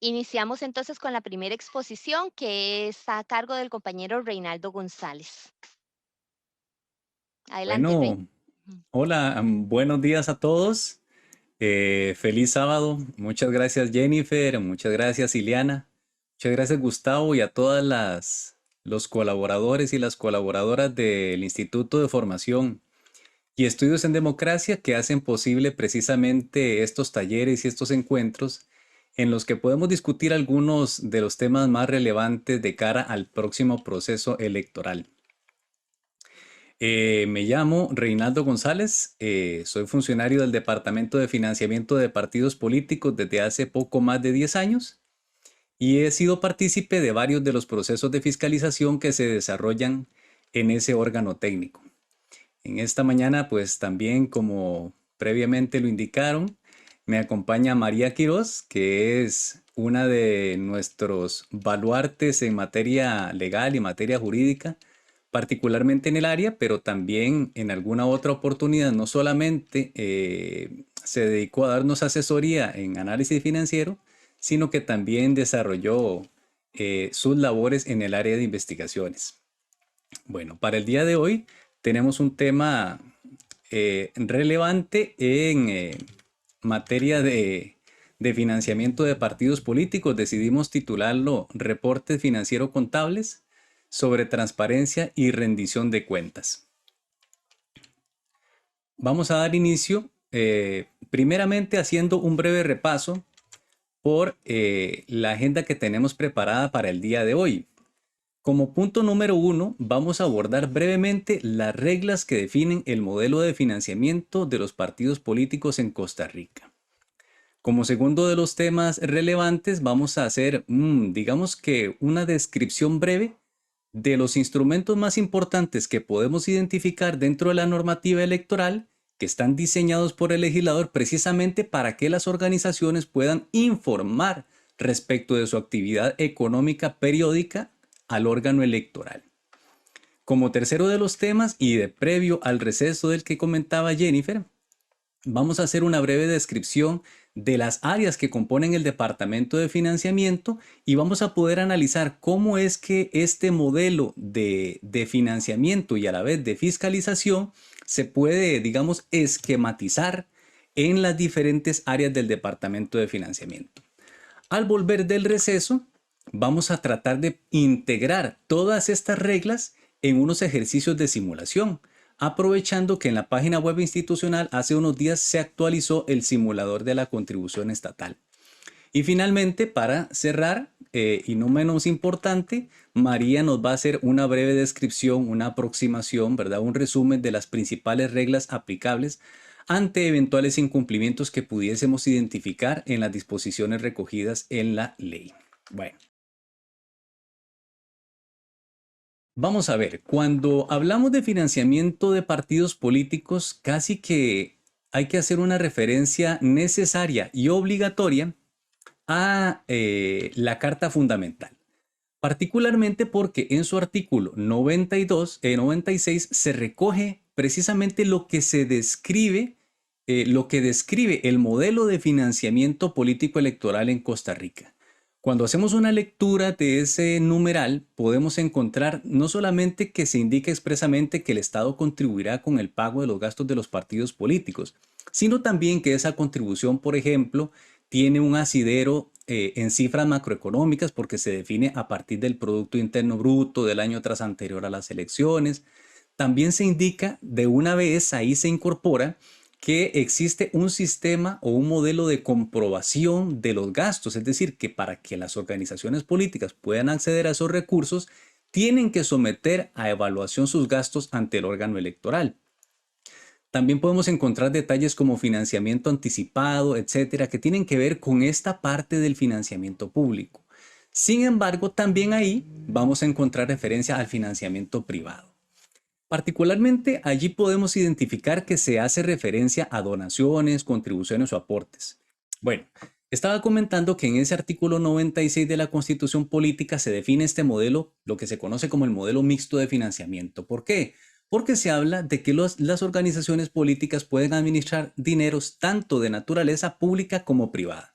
Iniciamos entonces con la primera exposición que es a cargo del compañero Reinaldo González. Adelante, Rey. Bueno, Ujú. hola, buenos días a todos. Feliz sábado. Muchas gracias Jennifer, muchas gracias Ileana, muchas gracias Gustavo y a todas los colaboradores y las colaboradoras del Instituto de Formación y Estudios en Democracia que hacen posible precisamente estos talleres y estos encuentros en los que podemos discutir algunos de los temas más relevantes de cara al próximo proceso electoral. Me llamo Reinaldo González, soy funcionario del Departamento de Financiamiento de Partidos Políticos desde hace poco más de 10 años y he sido partícipe de varios de los procesos de fiscalización que se desarrollan en ese órgano técnico. En esta mañana, pues también como previamente lo indicaron, me acompaña María Quirós, que es una de nuestros baluartes en materia legal y materia jurídica, particularmente en el área, pero también en alguna otra oportunidad, no solamente se dedicó a darnos asesoría en análisis financiero, sino que también desarrolló sus labores en el área de investigaciones. Bueno, para el día de hoy tenemos un tema relevante en materia de financiamiento de partidos políticos. Decidimos titularlo Reportes Financiero Contables sobre transparencia y rendición de cuentas. Vamos a dar inicio primeramente haciendo un breve repaso por la agenda que tenemos preparada para el día de hoy. Como punto número uno, vamos a abordar brevemente las reglas que definen el modelo de financiamiento de los partidos políticos en Costa Rica. Como segundo de los temas relevantes, vamos a hacer, digamos que una descripción breve de los instrumentos más importantes que podemos identificar dentro de la normativa electoral que están diseñados por el legislador precisamente para que las organizaciones puedan informar respecto de su actividad económica periódica al órgano electoral. Como tercero de los temas y de previo al receso del que comentaba Jennifer, vamos a hacer una breve descripción de las áreas que componen el departamento de financiamiento y vamos a poder analizar cómo es que este modelo de financiamiento y a la vez de fiscalización se puede, digamos, esquematizar en las diferentes áreas del departamento de financiamiento. Al volver del receso, vamos a tratar de integrar todas estas reglas en unos ejercicios de simulación, aprovechando que en la página web institucional hace unos días se actualizó el simulador de la contribución estatal. Y finalmente, para cerrar, y no menos importante, María nos va a hacer una breve descripción, una aproximación, ¿verdad? Un resumen de las principales reglas aplicables ante eventuales incumplimientos que pudiésemos identificar en las disposiciones recogidas en la ley. Bueno, vamos a ver, cuando hablamos de financiamiento de partidos políticos, casi que hay que hacer una referencia necesaria y obligatoria a la Carta Fundamental. Particularmente porque en su artículo 92, 96 se recoge precisamente lo que se describe, lo que describe el modelo de financiamiento político electoral en Costa Rica. Cuando hacemos una lectura de ese numeral, podemos encontrar no solamente que se indica expresamente que el Estado contribuirá con el pago de los gastos de los partidos políticos, sino también que esa contribución, por ejemplo, tiene un asidero en cifras macroeconómicas porque se define a partir del Producto Interno Bruto del año tras anterior a las elecciones. También se indica de una vez, ahí se incorpora que existe un sistema o un modelo de comprobación de los gastos, es decir, que para que las organizaciones políticas puedan acceder a esos recursos, tienen que someter a evaluación sus gastos ante el órgano electoral. También podemos encontrar detalles como financiamiento anticipado, etcétera, que tienen que ver con esta parte del financiamiento público. Sin embargo, también ahí vamos a encontrar referencia al financiamiento privado. Particularmente allí podemos identificar que se hace referencia a donaciones, contribuciones o aportes. Bueno, estaba comentando que en ese artículo 96 de la Constitución Política se define este modelo, lo que se conoce como el modelo mixto de financiamiento. ¿Por qué? Porque se habla de que las organizaciones políticas pueden administrar dineros tanto de naturaleza pública como privada.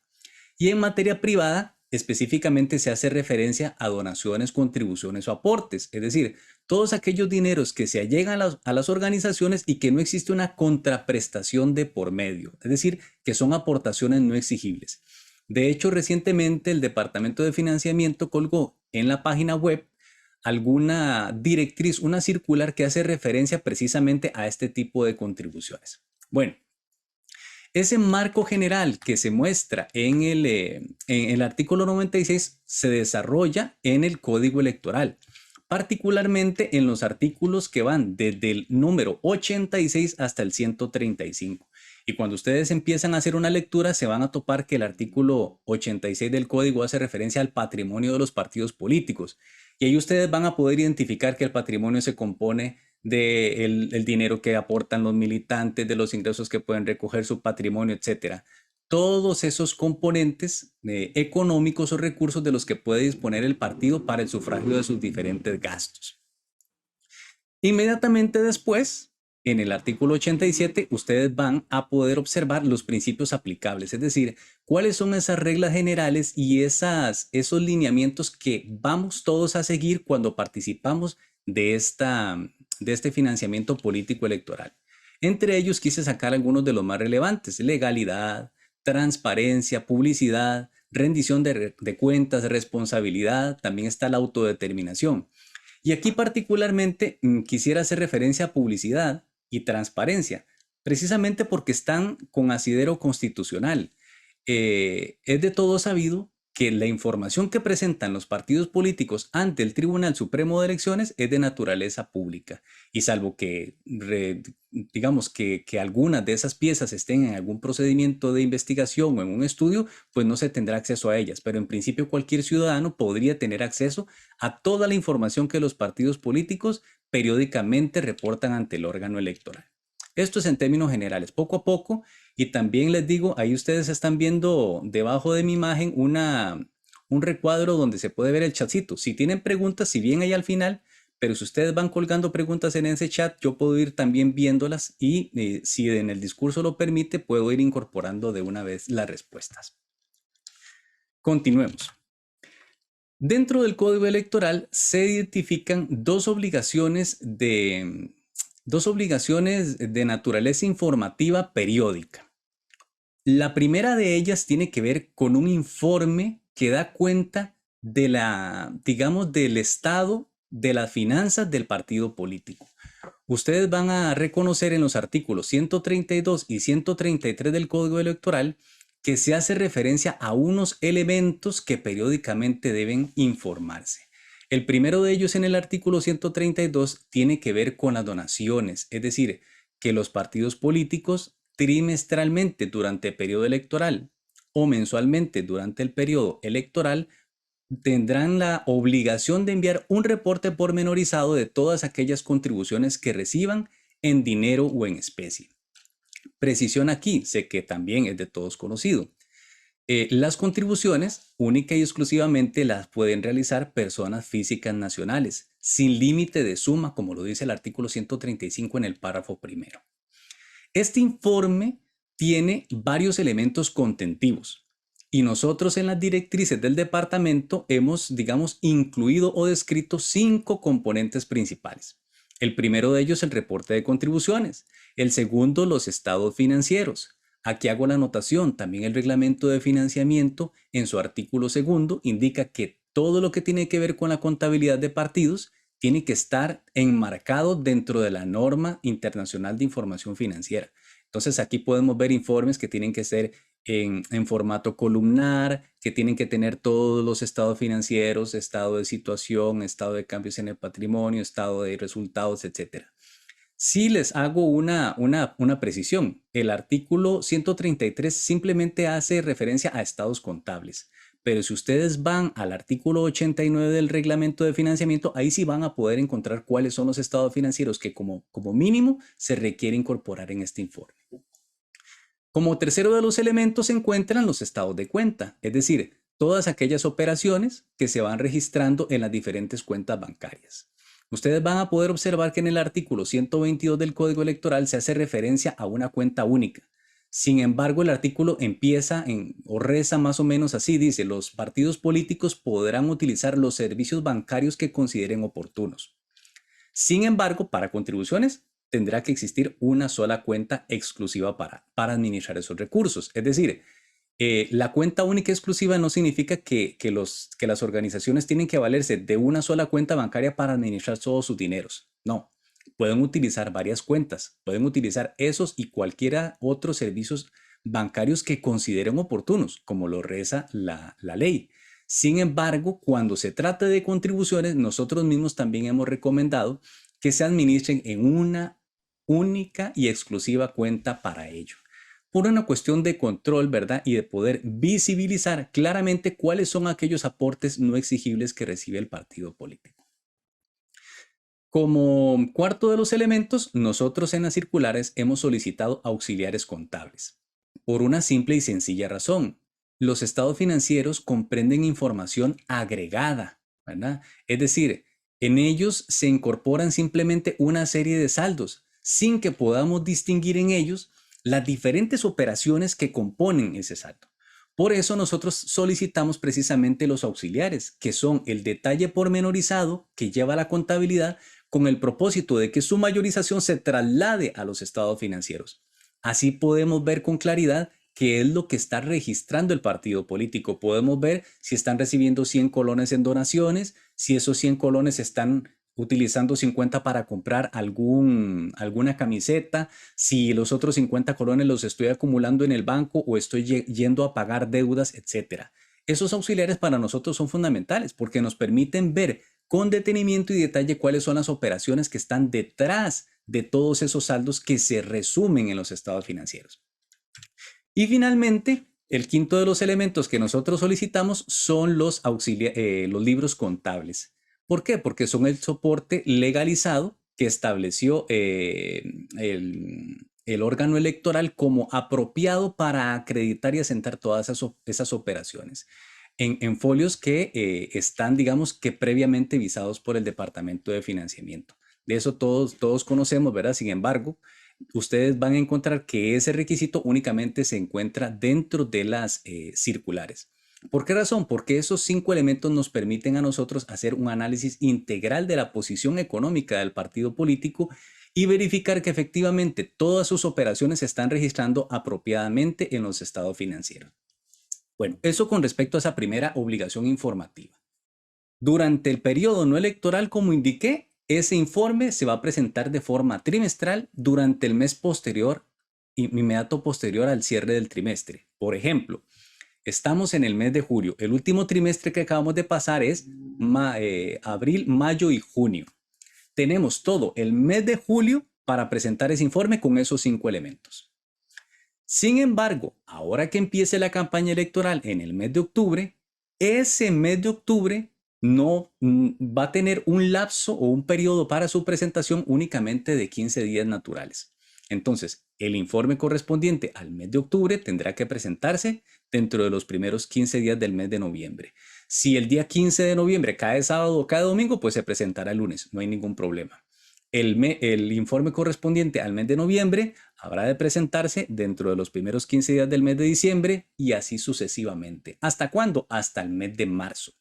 Y en materia privada, específicamente se hace referencia a donaciones, contribuciones o aportes, es decir, todos aquellos dineros que se allegan a las organizaciones y que no existe una contraprestación de por medio, es decir, que son aportaciones no exigibles. De hecho, recientemente el Departamento de Financiamiento colgó en la página web alguna directriz, una circular que hace referencia precisamente a este tipo de contribuciones. Bueno, ese marco general que se muestra en el artículo 96 se desarrolla en el Código Electoral, particularmente en los artículos que van desde el número 86 hasta el 135. Y cuando ustedes empiezan a hacer una lectura, se van a topar que el artículo 86 del Código hace referencia al patrimonio de los partidos políticos. Y ahí ustedes van a poder identificar que el patrimonio se compone del dinero que aportan los militantes, de los ingresos que pueden recoger, su patrimonio, etcétera. Todos esos componentes económicos o recursos de los que puede disponer el partido para el sufragio de sus diferentes gastos. Inmediatamente después, en el artículo 87, ustedes van a poder observar los principios aplicables, es decir, cuáles son esas reglas generales y esos lineamientos que vamos todos a seguir cuando participamos de este financiamiento político electoral. Entre ellos quise sacar algunos de los más relevantes: legalidad, transparencia, publicidad, rendición de cuentas, responsabilidad, también está la autodeterminación. Y aquí particularmente quisiera hacer referencia a publicidad y transparencia, precisamente porque están con asidero constitucional. Es de todo sabido que la información que presentan los partidos políticos ante el Tribunal Supremo de Elecciones es de naturaleza pública. Y salvo que, digamos, que algunas de esas piezas estén en algún procedimiento de investigación o en un estudio, pues no se tendrá acceso a ellas. Pero en principio cualquier ciudadano podría tener acceso a toda la información que los partidos políticos periódicamente reportan ante el órgano electoral. Esto es en términos generales, poco a poco. Y también les digo, ahí ustedes están viendo debajo de mi imagen un recuadro donde se puede ver el chatcito. Si tienen preguntas, si bien ahí al final, pero si ustedes van colgando preguntas en ese chat, yo puedo ir también viéndolas y si en el discurso lo permite, puedo ir incorporando de una vez las respuestas. Continuemos. Dentro del Código Electoral se identifican dos obligaciones de naturaleza informativa periódica. La primera de ellas tiene que ver con un informe que da cuenta de del estado de las finanzas del partido político. Ustedes van a reconocer en los artículos 132 y 133 del Código Electoral que se hace referencia a unos elementos que periódicamente deben informarse. El primero de ellos, en el artículo 132, tiene que ver con las donaciones, es decir, que los partidos políticos trimestralmente durante el periodo electoral o mensualmente durante el periodo electoral tendrán la obligación de enviar un reporte pormenorizado de todas aquellas contribuciones que reciban en dinero o en especie. Precisión aquí, sé que también es de todos conocido. Las contribuciones única y exclusivamente las pueden realizar personas físicas nacionales, sin límite de suma, como lo dice el artículo 135 en el párrafo primero. Este informe tiene varios elementos contentivos y nosotros en las directrices del departamento hemos, digamos, incluido o descrito 5 componentes principales. El primero de ellos, el reporte de contribuciones. El segundo, los estados financieros. Aquí hago la anotación, también el reglamento de financiamiento en su artículo segundo indica que todo lo que tiene que ver con la contabilidad de partidos tiene que estar enmarcado dentro de la norma internacional de información financiera. Entonces aquí podemos ver informes que tienen que ser en formato columnar, que tienen que tener todos los estados financieros, estado de situación, estado de cambios en el patrimonio, estado de resultados, etc. Si les hago una precisión, el artículo 133 simplemente hace referencia a estados contables, pero si ustedes van al artículo 89 del reglamento de financiamiento, ahí sí van a poder encontrar cuáles son los estados financieros que como mínimo se requiere incorporar en este informe. Como tercero de los elementos se encuentran los estados de cuenta, es decir, todas aquellas operaciones que se van registrando en las diferentes cuentas bancarias. Ustedes van a poder observar que en el artículo 122 del Código Electoral se hace referencia a una cuenta única. Sin embargo, el artículo empieza o reza más o menos así, dice, los partidos políticos podrán utilizar los servicios bancarios que consideren oportunos. Sin embargo, para contribuciones tendrá que existir una sola cuenta exclusiva para administrar esos recursos. Es decir, la cuenta única exclusiva no significa que las organizaciones tienen que valerse de una sola cuenta bancaria para administrar todos sus dineros. No, pueden utilizar varias cuentas, pueden utilizar esos y cualquiera otros servicios bancarios que consideren oportunos, como lo reza la ley. Sin embargo, cuando se trata de contribuciones, nosotros mismos también hemos recomendado que se administren en una única y exclusiva cuenta para ello, por una cuestión de control, ¿verdad? Y de poder visibilizar claramente cuáles son aquellos aportes no exigibles que recibe el partido político. Como cuarto de los elementos, nosotros en las circulares hemos solicitado auxiliares contables. Por una simple y sencilla razón. Los estados financieros comprenden información agregada, ¿verdad? Es decir, en ellos se incorporan simplemente una serie de saldos, sin que podamos distinguir en ellos las diferentes operaciones que componen ese saldo. Por eso nosotros solicitamos precisamente los auxiliares, que son el detalle pormenorizado que lleva la contabilidad con el propósito de que su mayorización se traslade a los estados financieros. Así podemos ver con claridad qué es lo que está registrando el partido político. Podemos ver si están recibiendo 100 colones en donaciones, si esos 100 colones están utilizando 50 para comprar alguna camiseta, si los otros 50 colones los estoy acumulando en el banco o estoy yendo a pagar deudas, etc. Esos auxiliares para nosotros son fundamentales porque nos permiten ver con detenimiento y detalle cuáles son las operaciones que están detrás de todos esos saldos que se resumen en los estados financieros. Y finalmente, el quinto de los elementos que nosotros solicitamos son los libros contables. ¿Por qué? Porque son el soporte legalizado que estableció el órgano electoral como apropiado para acreditar y asentar todas esas operaciones en folios que están, digamos, que previamente visados por el Departamento de Financiamiento. De eso todos conocemos, ¿verdad? Sin embargo, ustedes van a encontrar que ese requisito únicamente se encuentra dentro de las circulares. ¿Por qué razón? Porque esos 5 elementos nos permiten a nosotros hacer un análisis integral de la posición económica del partido político y verificar que efectivamente todas sus operaciones se están registrando apropiadamente en los estados financieros. Bueno, eso con respecto a esa primera obligación informativa. Durante el periodo no electoral, como indiqué, ese informe se va a presentar de forma trimestral durante el mes posterior, inmediato posterior al cierre del trimestre. Por ejemplo, estamos en el mes de julio. El último trimestre que acabamos de pasar es abril, mayo y junio. Tenemos todo el mes de julio para presentar ese informe con esos 5 elementos. Sin embargo, ahora que empiece la campaña electoral en el mes de octubre, ese mes de octubre no va a tener un lapso o un periodo para su presentación únicamente de 15 días naturales. Entonces, el informe correspondiente al mes de octubre tendrá que presentarse dentro de los primeros 15 días del mes de noviembre. Si el día 15 de noviembre cae sábado o cae domingo, pues se presentará el lunes, no hay ningún problema. El informe correspondiente al mes de noviembre habrá de presentarse dentro de los primeros 15 días del mes de diciembre y así sucesivamente. ¿Hasta cuándo? Hasta el mes de marzo.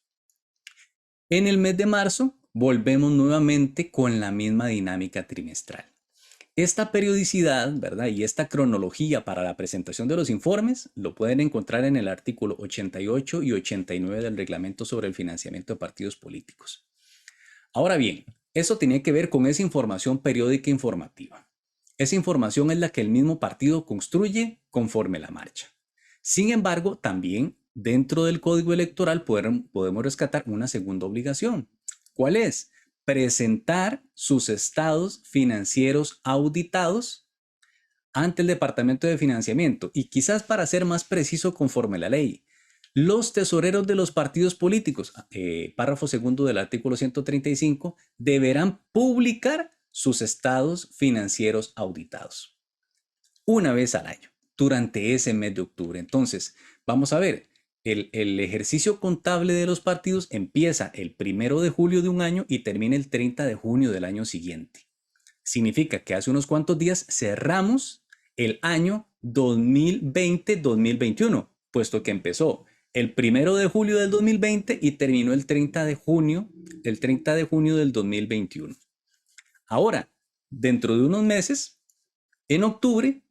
En el mes de marzo volvemos nuevamente con la misma dinámica trimestral. Esta periodicidad, ¿verdad? Y esta cronología para la presentación de los informes lo pueden encontrar en el artículo 88 y 89 del Reglamento sobre el Financiamiento de Partidos Políticos. Ahora bien, eso tiene que ver con esa información periódica informativa. Esa información es la que el mismo partido construye conforme la marcha. Sin embargo, también dentro del Código Electoral podemos rescatar una segunda obligación. ¿Cuál es? Presentar sus estados financieros auditados ante el Departamento de Financiamiento. Y quizás para ser más preciso conforme la ley, los tesoreros de los partidos políticos, párrafo segundo del artículo 135, deberán publicar sus estados financieros auditados una vez al año, durante ese mes de octubre. Entonces, vamos a ver, el ejercicio contable de los partidos empieza el 1 de julio de un año y termina el 30 de junio del año siguiente. Significa que hace unos cuantos días cerramos el año 2020-2021, puesto que empezó el 1 de julio del 2020 y terminó el 30 de junio del 2021. Ahora, dentro de unos meses, en octubre,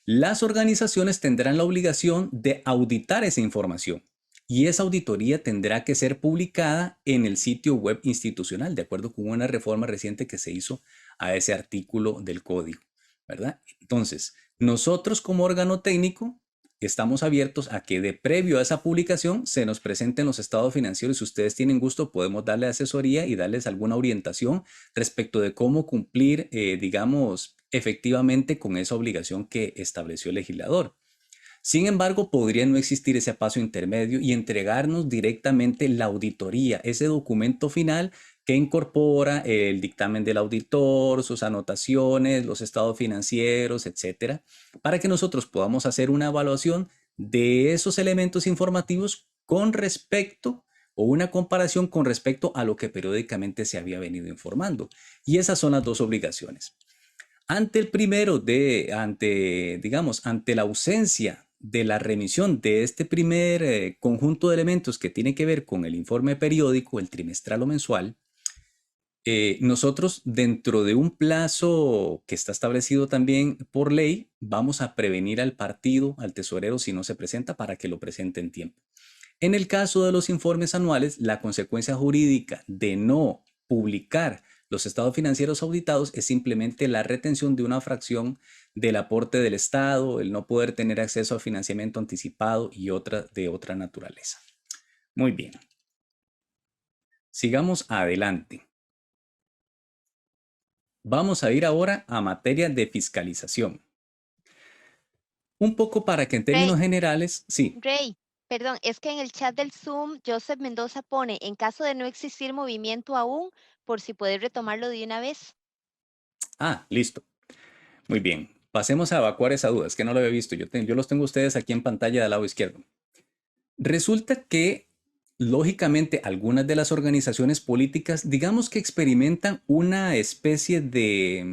las organizaciones tendrán la obligación de auditar esa información y esa auditoría tendrá que ser publicada en el sitio web institucional, de acuerdo con una reforma reciente que se hizo a ese artículo del código, ¿verdad? Entonces, nosotros como órgano técnico estamos abiertos a que de previo a esa publicación se nos presenten los estados financieros. Si ustedes tienen gusto, podemos darle asesoría y darles alguna orientación respecto de cómo cumplir, digamos, efectivamente con esa obligación que estableció el legislador. Sin embargo, podría no existir ese paso intermedio y entregarnos directamente la auditoría, ese documento final que incorpora el dictamen del auditor, sus anotaciones, los estados financieros, etcétera, para que nosotros podamos hacer una evaluación de esos elementos informativos con respecto o una comparación con respecto a lo que periódicamente se había venido informando. Y esas son las dos obligaciones. Ante la ausencia de la remisión de este primer conjunto de elementos que tiene que ver con el informe periódico, el trimestral o mensual, nosotros dentro de un plazo que está establecido también por ley, vamos a prevenir al partido, al tesorero, si no se presenta, para que lo presente en tiempo. En el caso de los informes anuales, la consecuencia jurídica de no publicar los estados financieros auditados es simplemente la retención de una fracción del aporte del Estado, el no poder tener acceso a financiamiento anticipado y otra de otra naturaleza. Muy bien. Sigamos adelante. Vamos a ir ahora a materia de fiscalización. Un poco para que en términos Rey, generales, sí. Rey, perdón, es que en el chat del Zoom, Joseph Mendoza pone, en caso de no existir movimiento aún, por si puedes retomarlo de una vez. Ah, listo. Muy bien. Pasemos a evacuar esa duda. Es que no lo había visto. Yo los tengo a ustedes aquí en pantalla del lado izquierdo. Resulta que, lógicamente, algunas de las organizaciones políticas, digamos que experimentan una especie de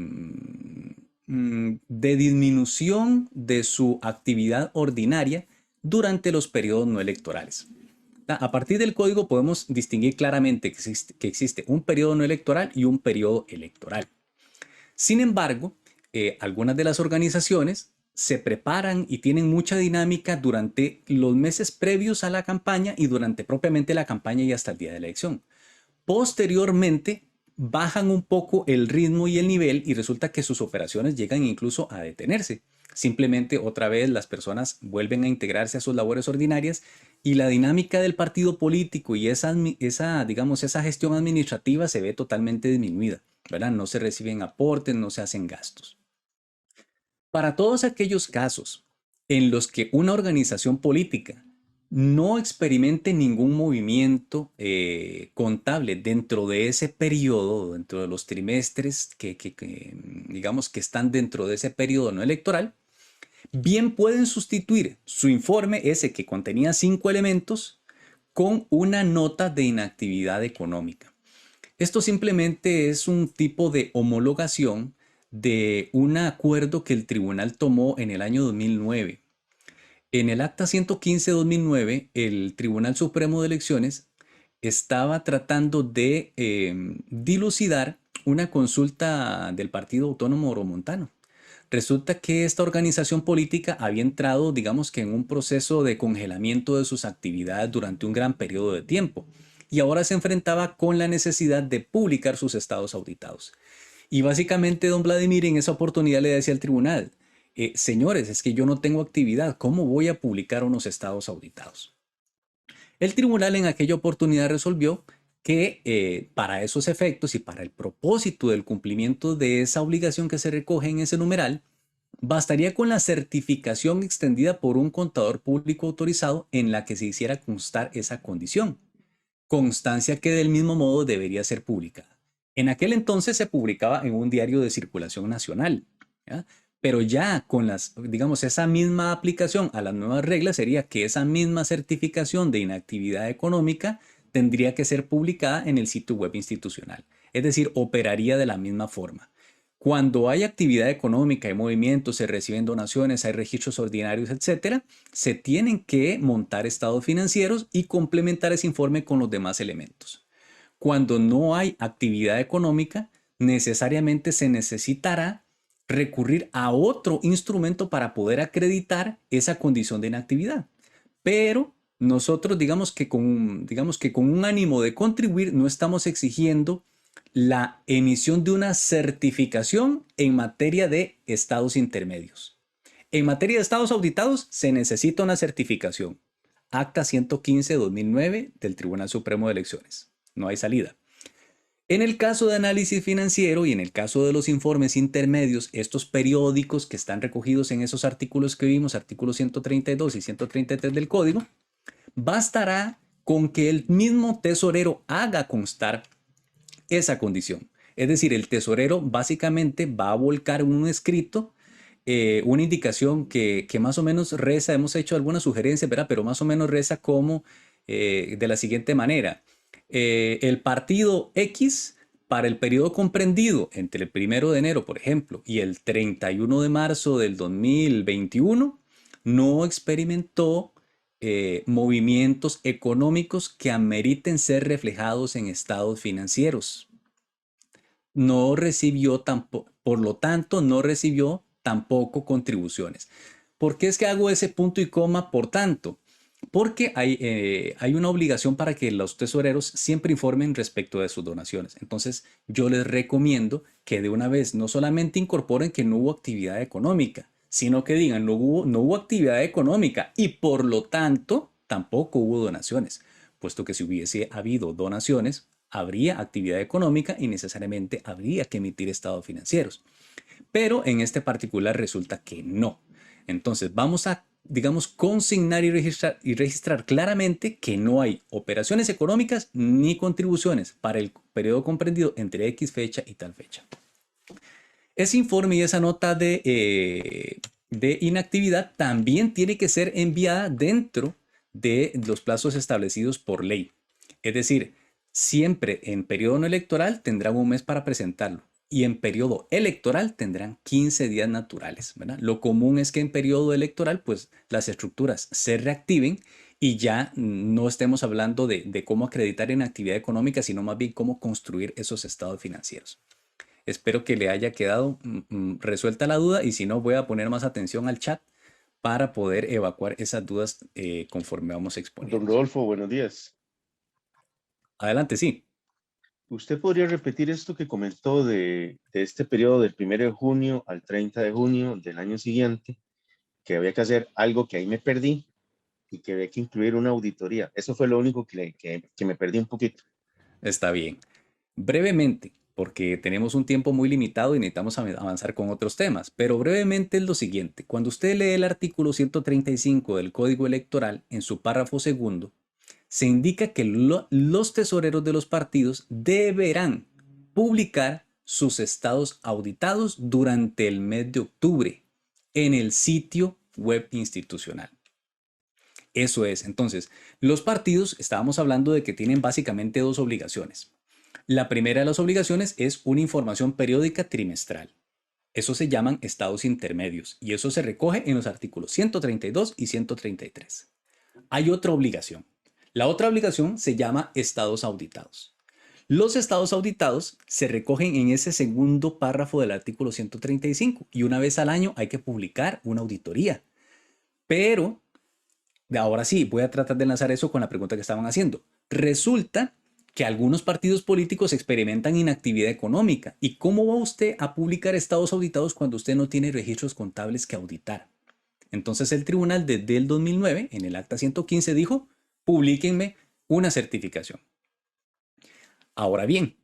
disminución de su actividad ordinaria durante los periodos no electorales. A partir del código podemos distinguir claramente que existe un periodo no electoral y un periodo electoral. Sin embargo, algunas de las organizaciones se preparan y tienen mucha dinámica durante los meses previos a la campaña y durante propiamente la campaña y hasta el día de la elección. Posteriormente, bajan un poco el ritmo y el nivel y resulta que sus operaciones llegan incluso a detenerse. Simplemente otra vez las personas vuelven a integrarse a sus labores ordinarias y la dinámica del partido político y esa gestión administrativa se ve totalmente disminuida, ¿verdad? No se reciben aportes, no se hacen gastos. Para todos aquellos casos en los que una organización política no experimente ningún movimiento contable dentro de ese periodo, dentro de los trimestres digamos que están dentro de ese periodo no electoral, bien pueden sustituir su informe, ese que contenía 5 elementos, con una nota de inactividad económica. Esto simplemente es un tipo de homologación de un acuerdo que el tribunal tomó en el año 2009. En el acta 115-2009, el Tribunal Supremo de Elecciones estaba tratando de dilucidar una consulta del Partido Autónomo Oromontano. Resulta que esta organización política había entrado, digamos que en un proceso de congelamiento de sus actividades durante un gran periodo de tiempo y ahora se enfrentaba con la necesidad de publicar sus estados auditados. Y básicamente don Vladimir en esa oportunidad le decía al tribunal, señores, es que yo no tengo actividad, ¿cómo voy a publicar unos estados auditados? El tribunal en aquella oportunidad resolvió que para esos efectos y para el propósito del cumplimiento de esa obligación que se recoge en ese numeral, bastaría con la certificación extendida por un contador público autorizado en la que se hiciera constar esa condición, constancia que del mismo modo debería ser publicada. En aquel entonces se publicaba en un diario de circulación nacional, ¿ya? Pero ya con esa misma aplicación a las nuevas reglas sería que esa misma certificación de inactividad económica tendría que ser publicada en el sitio web institucional. Es decir, operaría de la misma forma. Cuando hay actividad económica, hay movimientos, se reciben donaciones, hay registros ordinarios, etcétera, se tienen que montar estados financieros y complementar ese informe con los demás elementos. Cuando no hay actividad económica, necesariamente se necesitará recurrir a otro instrumento para poder acreditar esa condición de inactividad. Pero nosotros digamos que con un ánimo de contribuir no estamos exigiendo la emisión de una certificación en materia de estados intermedios. En materia de estados auditados se necesita una certificación. Acta 115-2009 del Tribunal Supremo de Elecciones. No hay salida. En el caso de análisis financiero y en el caso de los informes intermedios, estos periódicos que están recogidos en esos artículos que vimos, artículos 132 y 133 del código, bastará con que el mismo tesorero haga constar esa condición. Es decir, el tesorero básicamente va a volcar un escrito, una indicación que más o menos reza, hemos hecho algunas sugerencias, ¿verdad? Pero más o menos reza como de la siguiente manera. El partido X para el periodo comprendido entre el 1 de enero, por ejemplo, y el 31 de marzo del 2021, no experimentó movimientos económicos que ameriten ser reflejados en estados financieros. No recibió tampoco, por lo tanto, no recibió tampoco contribuciones. ¿Por qué es que hago ese punto y coma por tanto? Porque hay una obligación para que los tesoreros siempre informen respecto de sus donaciones. Entonces, yo les recomiendo que de una vez no solamente incorporen que no hubo actividad económica, sino que digan no hubo actividad económica y por lo tanto tampoco hubo donaciones, puesto que si hubiese habido donaciones, habría actividad económica y necesariamente habría que emitir estados financieros. Pero en este particular resulta que no. Entonces vamos a, digamos, consignar y registrar claramente que no hay operaciones económicas ni contribuciones para el periodo comprendido entre X fecha y tal fecha. Ese informe y esa nota de inactividad también tiene que ser enviada dentro de los plazos establecidos por ley. Es decir, siempre en periodo no electoral tendrán un mes para presentarlo y en periodo electoral tendrán 15 días naturales, ¿verdad? Lo común es que en periodo electoral pues las estructuras se reactiven y ya no estemos hablando de cómo acreditar en actividad económica, sino más bien cómo construir esos estados financieros. Espero que le haya quedado resuelta la duda y si no voy a poner más atención al chat para poder evacuar esas dudas conforme vamos Don exponiendo. Rodolfo, buenos días. Adelante, sí. ¿Usted podría repetir esto que comentó de este periodo del 1 de junio al 30 de junio del año siguiente, que había que hacer algo que ahí me perdí y que había que incluir una auditoría? Eso fue lo único que me perdí un poquito. Está bien. Brevemente, porque tenemos un tiempo muy limitado y necesitamos avanzar con otros temas, pero brevemente es lo siguiente. Cuando usted lee el artículo 135 del Código Electoral, en su párrafo segundo, se indica que los tesoreros de los partidos deberán publicar sus estados auditados durante el mes de octubre en el sitio web institucional. Eso es, entonces, los partidos, estábamos hablando de que tienen básicamente dos obligaciones. La primera de las obligaciones es una información periódica trimestral. Eso se llaman estados intermedios y eso se recoge en los artículos 132 y 133. Hay otra obligación. La otra obligación se llama estados auditados. Los estados auditados se recogen en ese segundo párrafo del artículo 135 y una vez al año hay que publicar una auditoría. Pero, ahora sí, voy a tratar de enlazar eso con la pregunta que estaban haciendo. Resulta que algunos partidos políticos experimentan inactividad económica. ¿Y cómo va usted a publicar estados auditados cuando usted no tiene registros contables que auditar? Entonces el tribunal desde el 2009, en el acta 115, dijo, publíquenme una certificación. Ahora bien,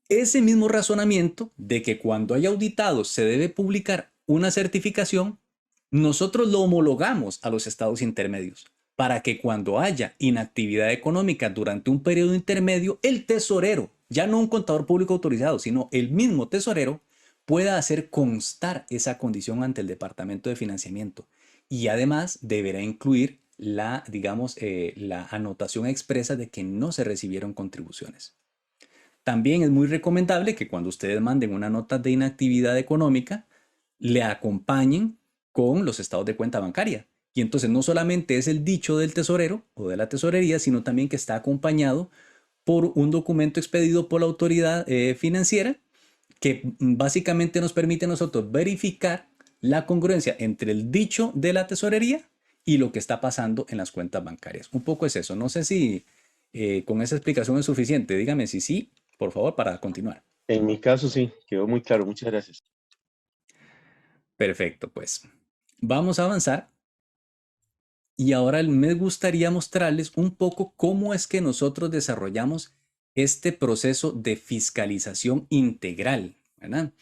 ese mismo razonamiento de que cuando hay auditados se debe publicar una certificación, nosotros lo homologamos a los estados intermedios para que cuando haya inactividad económica durante un periodo intermedio, el tesorero, ya no un contador público autorizado, sino el mismo tesorero, pueda hacer constar esa condición ante el Departamento de Financiamiento y además deberá incluir la, digamos, la anotación expresa de que no se recibieron contribuciones. También es muy recomendable que cuando ustedes manden una nota de inactividad económica, le acompañen con los estados de cuenta bancaria. Y entonces no solamente es el dicho del tesorero o de la tesorería, sino también que está acompañado por un documento expedido por la autoridad financiera que básicamente nos permite a nosotros verificar la congruencia entre el dicho de la tesorería y lo que está pasando en las cuentas bancarias. Un poco es eso. No sé si con esa explicación es suficiente. Dígame si sí, por favor, para continuar. En mi caso sí, quedó muy claro. Muchas gracias. Perfecto, pues vamos a avanzar. Y ahora me gustaría mostrarles un poco cómo es que nosotros desarrollamos este proceso de fiscalización integral, ¿verdad?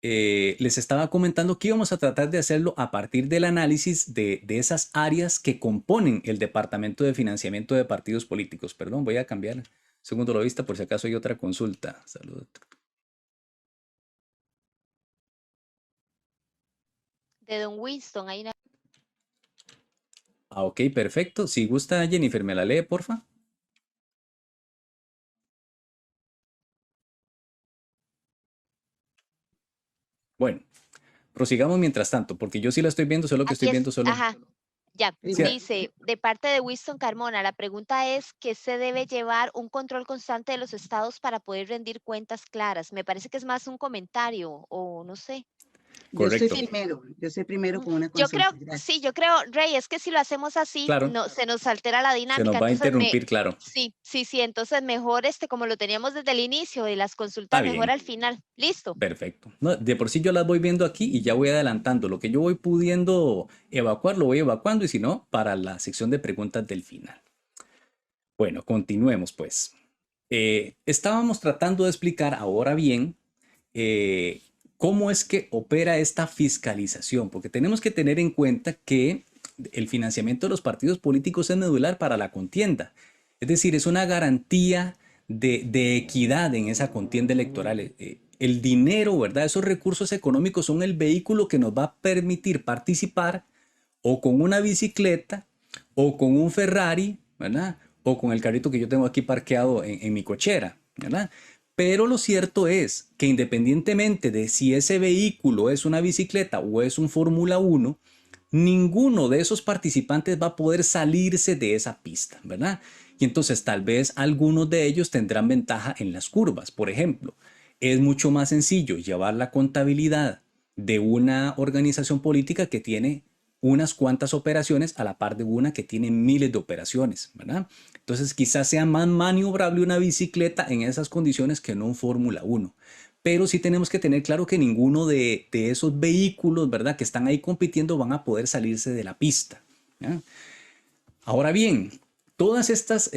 Les estaba comentando que íbamos a tratar de hacerlo a partir del análisis de esas áreas que componen el Departamento de Financiamiento de Partidos Políticos. Perdón, voy a cambiar segundo la vista por si acaso hay otra consulta. Saludos. De Don Winston, hay una... Ah, ok, perfecto. Si gusta, Jennifer, ¿me la lee, porfa? Bueno, prosigamos mientras tanto, porque yo sí la estoy viendo, solo que estoy Aquí es, viendo solo... ajá, ya, Sí, dice, de parte de Winston Carmona, la pregunta es que se debe llevar un control constante de los estados para poder rendir cuentas claras. Me parece que es más un comentario o no sé. correcto. Yo estoy primero con una Yo creo, consulta, gracias. sí, yo creo, Rey, es que si lo hacemos así, Claro, no, se nos altera la se nos dinámica. va a Entonces, interrumpir, claro. sí, entonces mejor como lo teníamos desde el inicio de las Está consultas, mejor bien. al final. Listo. Perfecto. No, de por sí yo las voy viendo aquí y ya voy adelantando. Lo que yo voy pudiendo evacuar, lo voy evacuando y si no, para la sección de preguntas del final. Bueno, continuemos pues. Estábamos tratando de explicar ahora bien cómo es que opera esta fiscalización, porque tenemos que tener en cuenta que el financiamiento de los partidos políticos es medular para la contienda. Es decir, es una garantía de equidad en esa contienda electoral. El dinero, ¿verdad? Esos recursos económicos son el vehículo que nos va a permitir participar o con una bicicleta o con un Ferrari, ¿verdad? O con el carrito que yo tengo aquí parqueado en mi cochera, ¿verdad? Pero lo cierto es que independientemente de si ese vehículo es una bicicleta o es un Fórmula 1, ninguno de esos participantes va a poder salirse de esa pista, ¿verdad? Y entonces tal vez algunos de ellos tendrán ventaja en las curvas. Por ejemplo, es mucho más sencillo llevar la contabilidad de una organización política que tiene unas cuantas operaciones a la par de una que tiene miles de operaciones, ¿verdad? Entonces quizás sea más maniobrable una bicicleta en esas condiciones que no un Fórmula 1. Pero sí tenemos que tener claro que ninguno de esos vehículos, ¿verdad?, que están ahí compitiendo van a poder salirse de la pista, ¿ya? Ahora bien, todas estas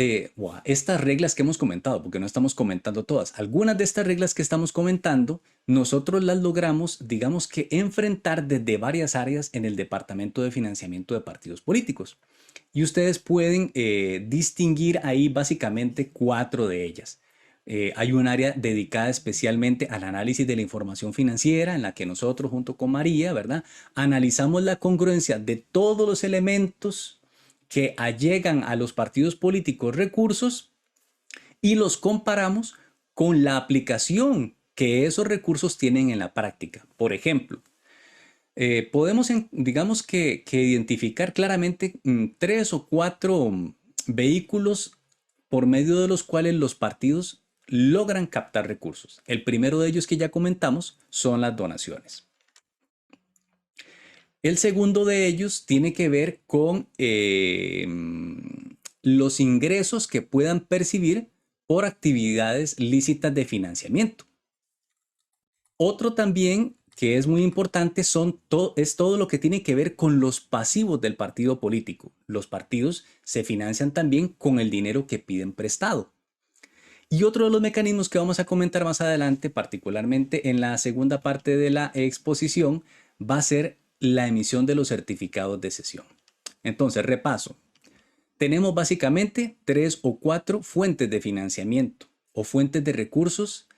reglas que hemos comentado, porque no estamos comentando todas, algunas de estas reglas que estamos comentando, nosotros las logramos, digamos que enfrentar desde varias áreas en el Departamento de Financiamiento de Partidos Políticos. Y ustedes pueden distinguir ahí básicamente 4 de ellas. Hay un área dedicada especialmente al análisis de la información financiera en la que nosotros junto con María, ¿verdad?, analizamos la congruencia de todos los elementos que allegan a los partidos políticos recursos y los comparamos con la aplicación que esos recursos tienen en la práctica. Por ejemplo, podemos, digamos que identificar claramente 3 o 4 vehículos por medio de los cuales los partidos logran captar recursos. El primero de ellos que ya comentamos son las donaciones. El segundo de ellos tiene que ver con los ingresos que puedan percibir por actividades lícitas de financiamiento. Otro también que es muy importante es todo lo que tiene que ver con los pasivos del partido político. Los partidos se financian también con el dinero que piden prestado. Y otro de los mecanismos que vamos a comentar más adelante, particularmente en la segunda parte de la exposición, va a ser la emisión de los certificados de cesión. Entonces, repaso. Tenemos básicamente 3 o 4 fuentes de financiamiento o fuentes de recursos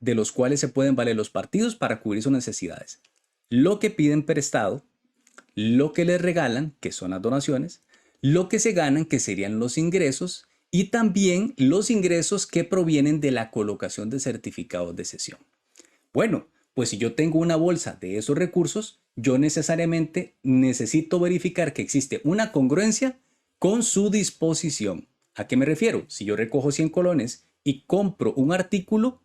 de los cuales se pueden valer los partidos para cubrir sus necesidades. Lo que piden prestado, lo que les regalan, que son las donaciones, lo que se ganan, que serían los ingresos, y también los ingresos que provienen de la colocación de certificados de cesión. Bueno, pues si yo tengo una bolsa de esos recursos, yo necesariamente necesito verificar que existe una congruencia con su disposición. ¿A qué me refiero? Si yo recojo 100 colones y compro un artículo,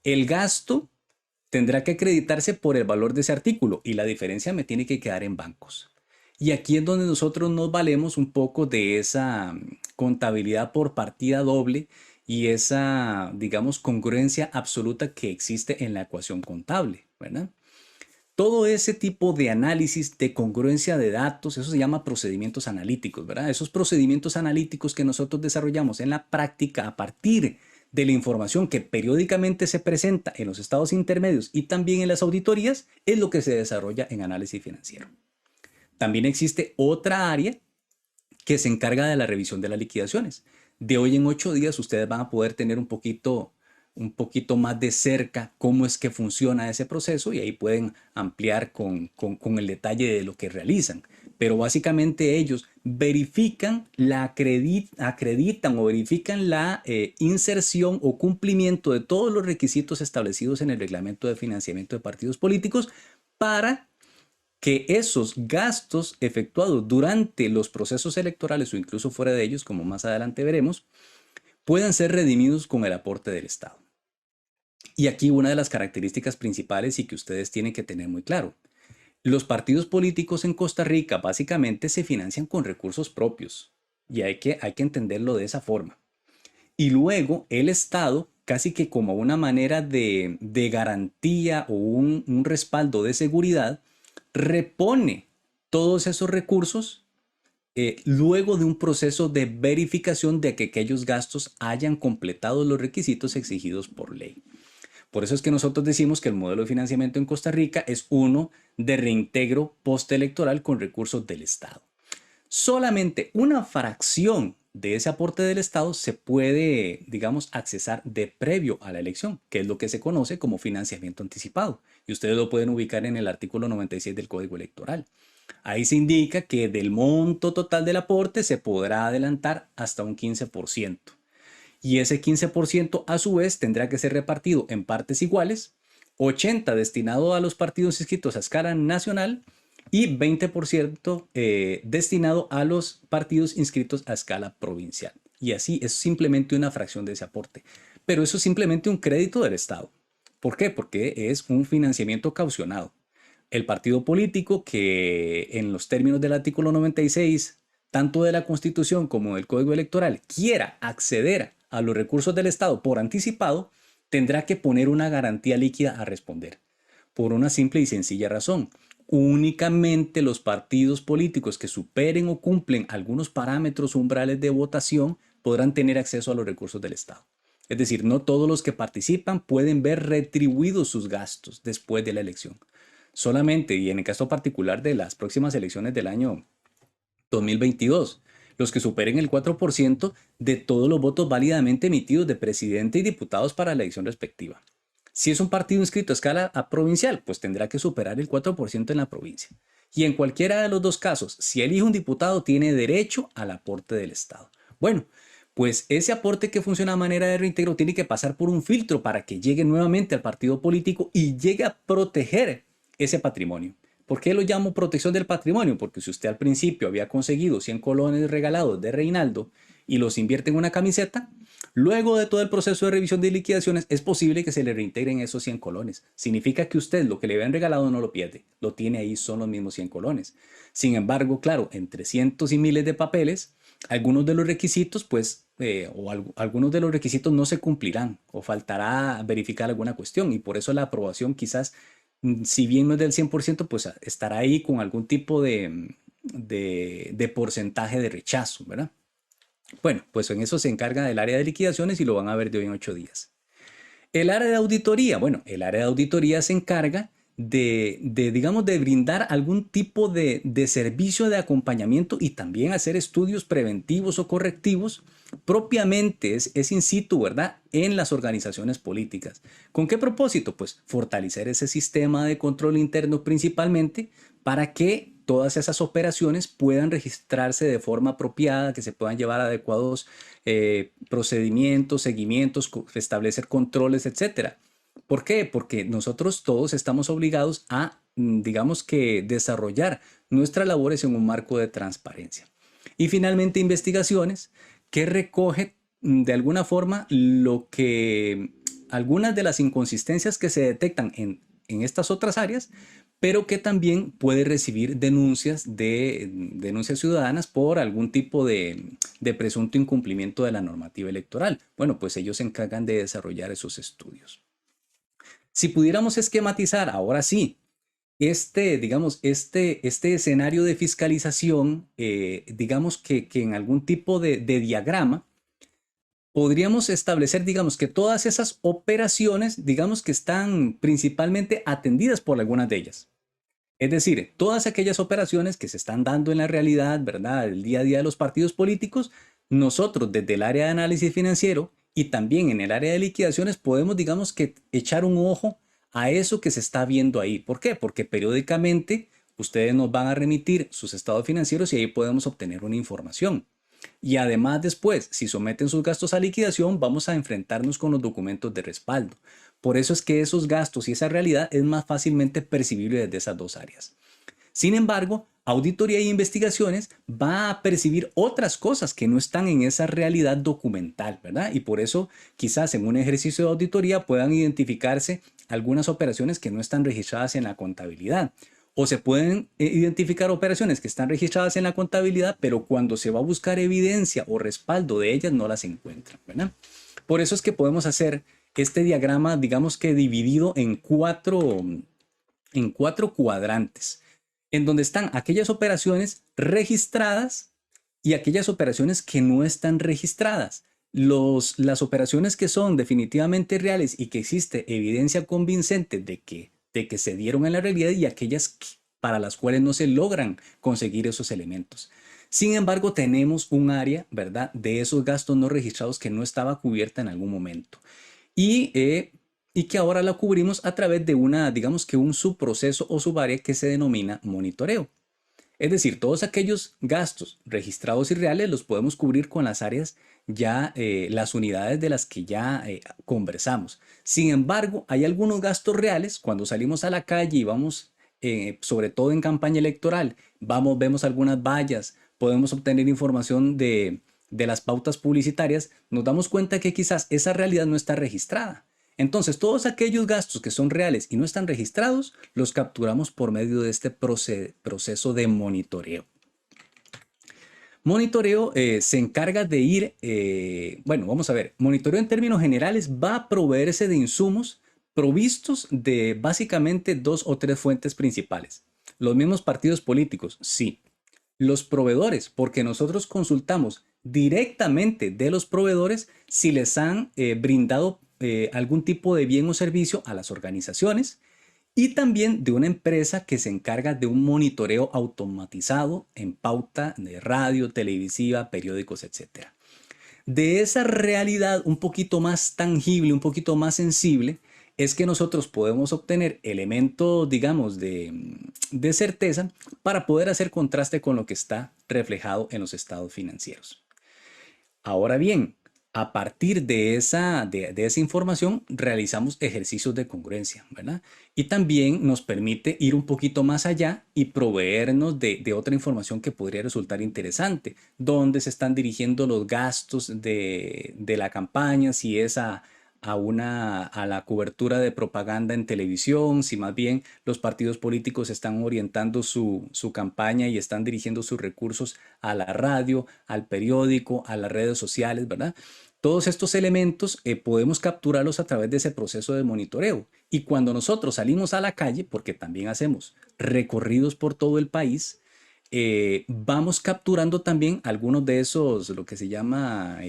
el gasto tendrá que acreditarse por el valor de ese artículo y la diferencia me tiene que quedar en bancos. Y aquí es donde nosotros nos valemos un poco de esa contabilidad por partida doble y esa, digamos, congruencia absoluta que existe en la ecuación contable, ¿verdad? Todo ese tipo de análisis de congruencia de datos, eso se llama procedimientos analíticos, ¿verdad? Esos procedimientos analíticos que nosotros desarrollamos en la práctica a partir de la información que periódicamente se presenta en los estados intermedios y también en las auditorías, es lo que se desarrolla en análisis financiero. También existe otra área que se encarga de la revisión de las liquidaciones. De hoy en 8 días ustedes van a poder tener un poquito más de cerca cómo es que funciona ese proceso y ahí pueden ampliar con el detalle de lo que realizan. Pero básicamente ellos verifican acreditan o verifican la inserción o cumplimiento de todos los requisitos establecidos en el reglamento de financiamiento de partidos políticos para que esos gastos efectuados durante los procesos electorales o incluso fuera de ellos, como más adelante veremos, puedan ser redimidos con el aporte del Estado. Y aquí una de las características principales y que ustedes tienen que tener muy claro. Los partidos políticos en Costa Rica básicamente se financian con recursos propios y hay que entenderlo de esa forma. Y luego el Estado, casi que como una manera de garantía o un respaldo de seguridad, repone todos esos recursos luego de un proceso de verificación de que aquellos gastos hayan completado los requisitos exigidos por ley. Por eso es que nosotros decimos que el modelo de financiamiento en Costa Rica es uno de reintegro postelectoral con recursos del Estado. Solamente una fracción de ese aporte del Estado se puede, digamos, accesar de previo a la elección, que es lo que se conoce como financiamiento anticipado. Y ustedes lo pueden ubicar en el artículo 96 del Código Electoral. Ahí se indica que del monto total del aporte se podrá adelantar hasta un 15%. Y ese 15% a su vez tendrá que ser repartido en partes iguales, 80% destinado a los partidos inscritos a escala nacional y 20% destinado a los partidos inscritos a escala provincial. Y así es simplemente una fracción de ese aporte. Pero eso es simplemente un crédito del Estado. ¿Por qué? Porque es un financiamiento caucionado. El partido político que en los términos del artículo 96, tanto de la Constitución como del Código Electoral, quiera acceder a los recursos del Estado por anticipado, tendrá que poner una garantía líquida a responder. Por una simple y sencilla razón. Únicamente los partidos políticos que superen o cumplen algunos parámetros umbrales de votación podrán tener acceso a los recursos del Estado. Es decir, no todos los que participan pueden ver retribuidos sus gastos después de la elección. Solamente, y en el caso particular de las próximas elecciones del año 2022, los que superen el 4% de todos los votos válidamente emitidos de presidente y diputados para la elección respectiva. Si es un partido inscrito a escala provincial, pues tendrá que superar el 4% en la provincia. Y en cualquiera de los dos casos, si elige un diputado, tiene derecho al aporte del Estado. Bueno, pues ese aporte que funciona de manera de reintegro tiene que pasar por un filtro para que llegue nuevamente al partido político y llegue a proteger ese patrimonio. ¿Por qué lo llamo protección del patrimonio? Porque si usted al principio había conseguido 100 colones regalados de Reinaldo y los invierte en una camiseta, luego de todo el proceso de revisión de liquidaciones es posible que se le reintegren esos 100 colones. Significa que usted lo que le habían regalado no lo pierde, lo tiene ahí, son los mismos 100 colones. Sin embargo, claro, entre cientos y miles de papeles, algunos de los requisitos algunos de los requisitos no se cumplirán o faltará verificar alguna cuestión y por eso la aprobación quizás, si bien no es del 100%, pues estará ahí con algún tipo de porcentaje de rechazo, ¿verdad? Bueno, pues en eso se encarga el área de liquidaciones y lo van a ver de hoy en 8 días. El área de auditoría, bueno, el área de auditoría se encarga digamos, de brindar algún tipo de servicio de acompañamiento y también hacer estudios preventivos o correctivos propiamente, es in situ, ¿verdad? En las organizaciones políticas. ¿Con qué propósito? Pues fortalecer ese sistema de control interno principalmente para que todas esas operaciones puedan registrarse de forma apropiada, que se puedan llevar adecuados procedimientos, seguimientos, establecer controles, etcétera. ¿Por qué? Porque nosotros todos estamos obligados a, digamos que, desarrollar nuestras labores en un marco de transparencia. Y finalmente, investigaciones que recoge de alguna forma lo que algunas de las inconsistencias que se detectan en estas otras áreas, pero que también puede recibir denuncias ciudadanas por algún tipo de presunto incumplimiento de la normativa electoral. Bueno, pues ellos se encargan de desarrollar esos estudios. Si pudiéramos esquematizar, ahora sí, digamos, este escenario de fiscalización, digamos que en algún tipo de diagrama, podríamos establecer, digamos, que todas esas operaciones, digamos, que están principalmente atendidas por algunas de ellas. Es decir, todas aquellas operaciones que se están dando en la realidad, ¿verdad? El día a día de los partidos políticos, nosotros desde el área de análisis financiero y también en el área de liquidaciones podemos, digamos, que echar un ojo a eso que se está viendo ahí. ¿Por qué? Porque periódicamente ustedes nos van a remitir sus estados financieros y ahí podemos obtener una información. Y además después, si someten sus gastos a liquidación, vamos a enfrentarnos con los documentos de respaldo. Por eso es que esos gastos y esa realidad es más fácilmente percibible desde esas dos áreas. Sin embargo, auditoría y investigaciones va a percibir otras cosas que no están en esa realidad documental, ¿verdad? Y por eso quizás en un ejercicio de auditoría puedan identificarse algunas operaciones que no están registradas en la contabilidad. O se pueden identificar operaciones que están registradas en la contabilidad, pero cuando se va a buscar evidencia o respaldo de ellas no las encuentran, ¿verdad? Por eso es que podemos hacer este diagrama, digamos que dividido en cuatro cuadrantes, en donde están aquellas operaciones registradas y aquellas operaciones que no están registradas. Las operaciones que son definitivamente reales y que existe evidencia convincente de que se dieron en la realidad y aquellas para las cuales no se logran conseguir esos elementos. Sin embargo, tenemos un área, ¿verdad?, de esos gastos no registrados que no estaba cubierta en algún momento. Y que ahora la cubrimos a través de digamos que un subproceso o subárea que se denomina monitoreo. Es decir, todos aquellos gastos registrados y reales los podemos cubrir con las áreas ya, las unidades de las que ya conversamos. Sin embargo, hay algunos gastos reales cuando salimos a la calle y vamos, sobre todo en campaña electoral, vemos algunas vallas, podemos obtener información de las pautas publicitarias, nos damos cuenta que quizás esa realidad no está registrada. Entonces, todos aquellos gastos que son reales y no están registrados, los capturamos por medio de este proceso de monitoreo. Monitoreo se encarga de bueno, vamos a ver, monitoreo en términos generales va a proveerse de insumos provistos de básicamente 2 o 3 fuentes principales. Los mismos partidos políticos, sí. Los proveedores, porque nosotros consultamos directamente de los proveedores si les han brindado algún tipo de bien o servicio a las organizaciones, y también de una empresa que se encarga de un monitoreo automatizado en pauta de radio, televisiva, periódicos, etc. De esa realidad un poquito más tangible, un poquito más sensible, es que nosotros podemos obtener elementos, digamos, de certeza para poder hacer contraste con lo que está reflejado en los estados financieros. Ahora bien, a partir de esa información realizamos ejercicios de congruencia, ¿verdad? Y también nos permite ir un poquito más allá y proveernos de otra información que podría resultar interesante. ¿Dónde se están dirigiendo los gastos de la campaña? Si es a la cobertura de propaganda en televisión, si más bien los partidos políticos están orientando su campaña y están dirigiendo sus recursos a la radio, al periódico, a las redes sociales, ¿verdad? Todos estos elementos podemos capturarlos a través de ese proceso de monitoreo. Y cuando nosotros salimos a la calle, porque también hacemos recorridos por todo el país, vamos capturando también algunos de esos, lo que se llama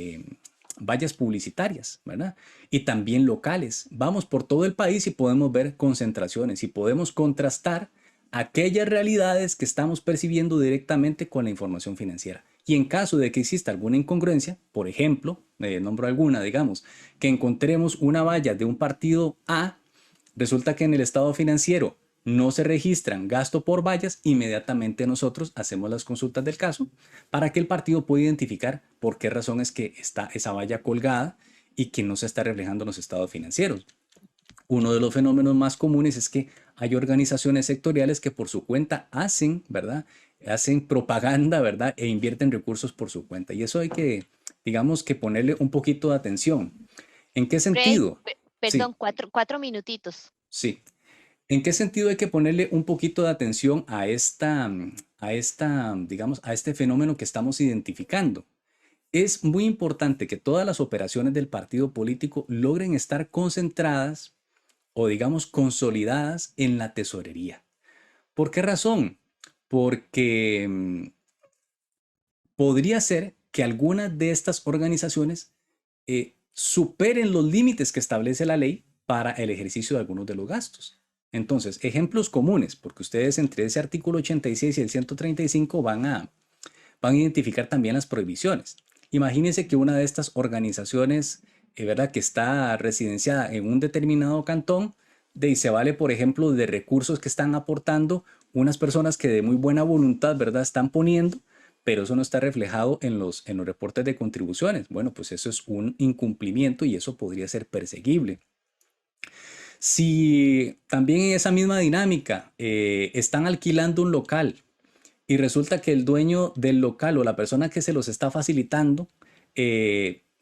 vallas publicitarias, ¿verdad? Y también locales. Vamos por todo el país y podemos ver concentraciones y podemos contrastar aquellas realidades que estamos percibiendo directamente con la información financiera. Y en caso de que exista alguna incongruencia, por ejemplo, nombro alguna, digamos, que encontremos una valla de un partido A, resulta que en el estado financiero no se registran gasto por vallas, inmediatamente nosotros hacemos las consultas del caso para que el partido pueda identificar por qué razón es que está esa valla colgada y que no se está reflejando en los estados financieros. Uno de los fenómenos más comunes es que hay organizaciones sectoriales que por su cuenta hacen, ¿verdad? Hacen propaganda, ¿verdad? E invierten recursos por su cuenta. Y eso hay que, digamos, que ponerle un poquito de atención. ¿En qué Rey, sentido? Sí, perdón, cuatro minutitos. sí. ¿En qué sentido hay que ponerle un poquito de atención digamos, a este fenómeno que estamos identificando? Es muy importante que todas las operaciones del partido político logren estar concentradas o, digamos, consolidadas en la tesorería. ¿Por qué razón? Porque podría ser que algunas de estas organizaciones superen los límites que establece la ley para el ejercicio de algunos de los gastos. Entonces, ejemplos comunes, porque ustedes entre ese artículo 86 y el 135 van a identificar también las prohibiciones. Imagínense que una de estas organizaciones, ¿verdad?, que está residenciada en un determinado cantón, se vale, por ejemplo, de recursos que están aportando unas personas que de muy buena voluntad, ¿verdad?, están poniendo, pero eso no está reflejado en los reportes de contribuciones. Bueno, pues eso es un incumplimiento y eso podría ser perseguible. Si también en esa misma dinámica están alquilando un local y resulta que el dueño del local o la persona que se los está facilitando,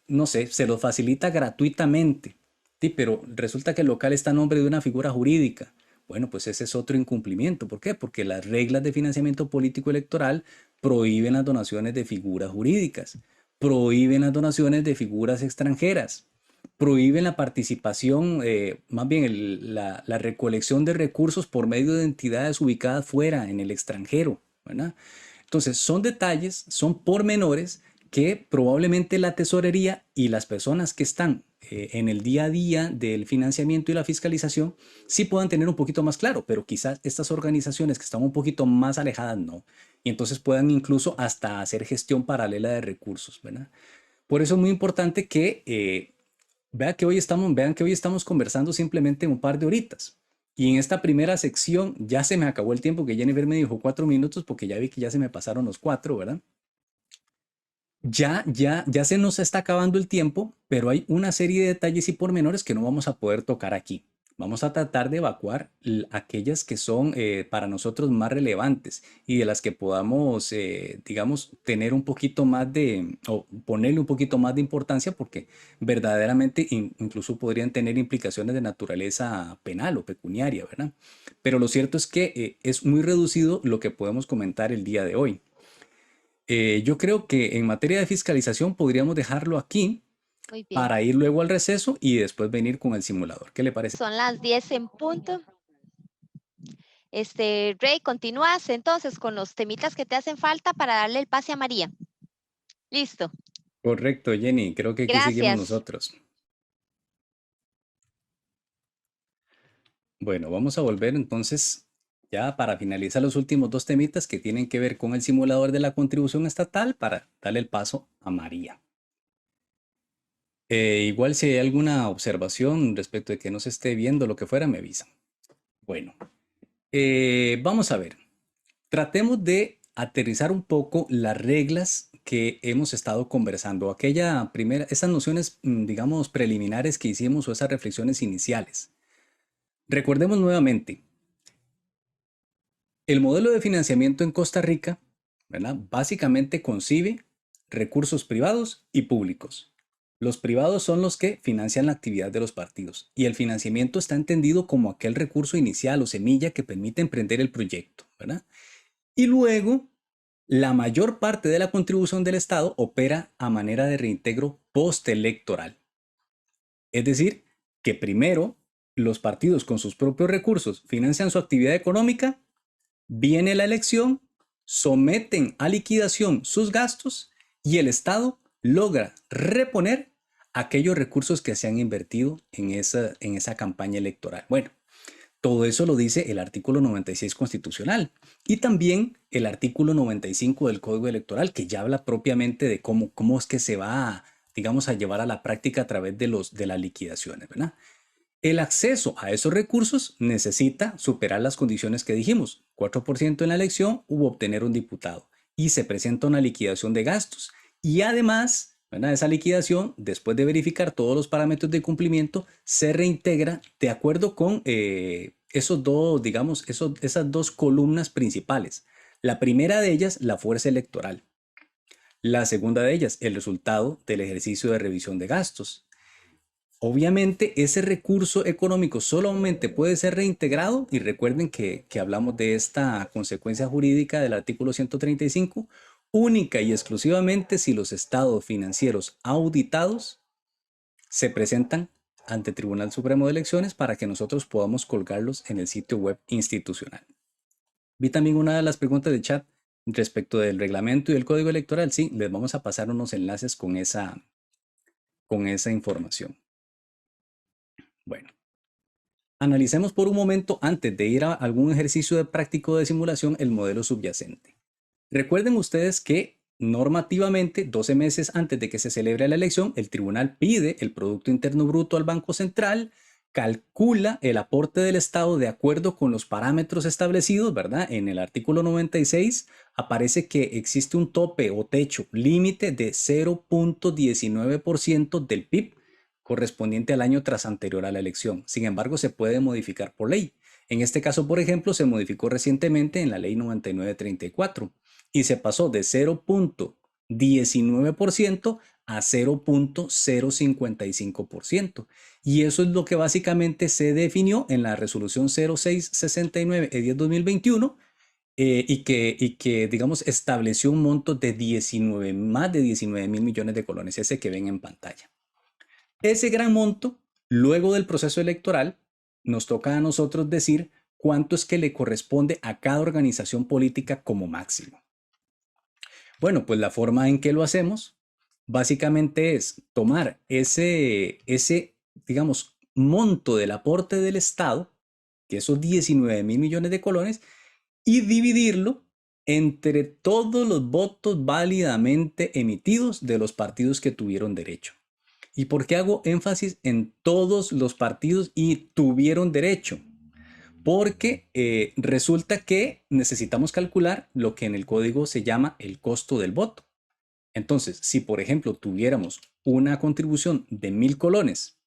no sé, se los facilita gratuitamente, ¿sí? Pero resulta que el local está a nombre de una figura jurídica. Bueno, pues ese es otro incumplimiento. ¿Por qué? Porque las reglas de financiamiento político electoral prohíben las donaciones de figuras jurídicas, prohíben las donaciones de figuras extranjeras, prohíben la participación, más bien la recolección de recursos por medio de entidades ubicadas fuera, en el extranjero, ¿verdad? Entonces, son detalles, son pormenores que probablemente la tesorería y las personas que están en el día a día del financiamiento y la fiscalización sí puedan tener un poquito más claro, pero quizás estas organizaciones que están un poquito más alejadas no. Y entonces puedan incluso hasta hacer gestión paralela de recursos, ¿verdad? Por eso es muy importante que vean que hoy estamos conversando simplemente un par de horitas. Y en esta primera sección ya se me acabó el tiempo, que Jennifer me dijo 4 minutos, porque ya vi que ya se me pasaron los 4, ¿verdad? Ya se nos está acabando el tiempo, pero hay una serie de detalles y pormenores que no vamos a poder tocar aquí. Vamos a tratar de evacuar aquellas que son para nosotros más relevantes y de las que podamos, digamos, tener un poquito más o ponerle un poquito más de importancia, porque verdaderamente incluso podrían tener implicaciones de naturaleza penal o pecuniaria, ¿verdad? Pero lo cierto es que es muy reducido lo que podemos comentar el día de hoy. Yo creo que en materia de fiscalización podríamos dejarlo aquí Muy bien. para ir luego al receso y después venir con el simulador. ¿Qué le parece? Son las 10 en punto. Rey, continúas entonces con los temitas que te hacen falta para darle el pase a María. Listo. Correcto, Jenny. Creo que aquí seguimos Gracias. nosotros. Bueno, vamos a volver entonces ya para finalizar los últimos 2 temitas que tienen que ver con el simulador de la contribución estatal para darle el paso a María. Igual si hay alguna observación respecto de que no se esté viendo lo que fuera, me avisan. Bueno, vamos a ver. Tratemos de aterrizar un poco las reglas que hemos estado conversando. Esas nociones, digamos, preliminares que hicimos o esas reflexiones iniciales. Recordemos nuevamente, el modelo de financiamiento en Costa Rica, ¿verdad?, básicamente concibe recursos privados y públicos. Los privados son los que financian la actividad de los partidos y el financiamiento está entendido como aquel recurso inicial o semilla que permite emprender el proyecto, ¿verdad? Y luego, la mayor parte de la contribución del Estado opera a manera de reintegro postelectoral. Es decir, que primero los partidos con sus propios recursos financian su actividad económica, viene la elección, someten a liquidación sus gastos y el Estado logra reponer aquellos recursos que se han invertido en esa campaña electoral. Bueno, todo eso lo dice el artículo 96 constitucional y también el artículo 95 del Código Electoral, que ya habla propiamente de cómo es que se va, digamos, a llevar a la práctica a través de las liquidaciones, ¿verdad? El acceso a esos recursos necesita superar las condiciones que dijimos, 4% en la elección u obtener un diputado, y se presenta una liquidación de gastos. Y además, ¿verdad? Esa liquidación, después de verificar todos los parámetros de cumplimiento, se reintegra de acuerdo con esos dos, digamos, esas dos columnas principales. La primera de ellas, la fuerza electoral. La segunda de ellas, el resultado del ejercicio de revisión de gastos. Obviamente, ese recurso económico solamente puede ser reintegrado, y recuerden que hablamos de esta consecuencia jurídica del artículo 135, única y exclusivamente si los estados financieros auditados se presentan ante el Tribunal Supremo de Elecciones para que nosotros podamos colgarlos en el sitio web institucional. Vi también una de las preguntas de chat respecto del reglamento y del código electoral. Sí, les vamos a pasar unos enlaces con esa información. Bueno, analicemos por un momento, antes de ir a algún ejercicio de práctico de simulación, el modelo subyacente. Recuerden ustedes que normativamente, 12 meses antes de que se celebre la elección, el tribunal pide el Producto Interno Bruto al Banco Central, calcula el aporte del Estado de acuerdo con los parámetros establecidos, ¿verdad? En el artículo 96 aparece que existe un tope o techo límite de 0.19% del PIB correspondiente al año tras anterior a la elección. Sin embargo, se puede modificar por ley. En este caso, por ejemplo, se modificó recientemente en la ley 9934 y se pasó de 0.19% a 0.055%. Y eso es lo que básicamente se definió en la resolución 0669/10/2021 y que, digamos, estableció un monto de más de 19 mil millones de colones, ese que ven en pantalla. Ese gran monto, luego del proceso electoral, nos toca a nosotros decir cuánto es que le corresponde a cada organización política como máximo. Bueno, pues la forma en que lo hacemos básicamente es tomar ese digamos, monto del aporte del Estado, que esos 19 mil millones de colones, y dividirlo entre todos los votos válidamente emitidos de los partidos que tuvieron derecho. ¿Y por qué hago énfasis en todos los partidos y tuvieron derecho? Porque resulta que necesitamos calcular lo que en el código se llama el costo del voto. Entonces, si por ejemplo tuviéramos una contribución de 1.000 colones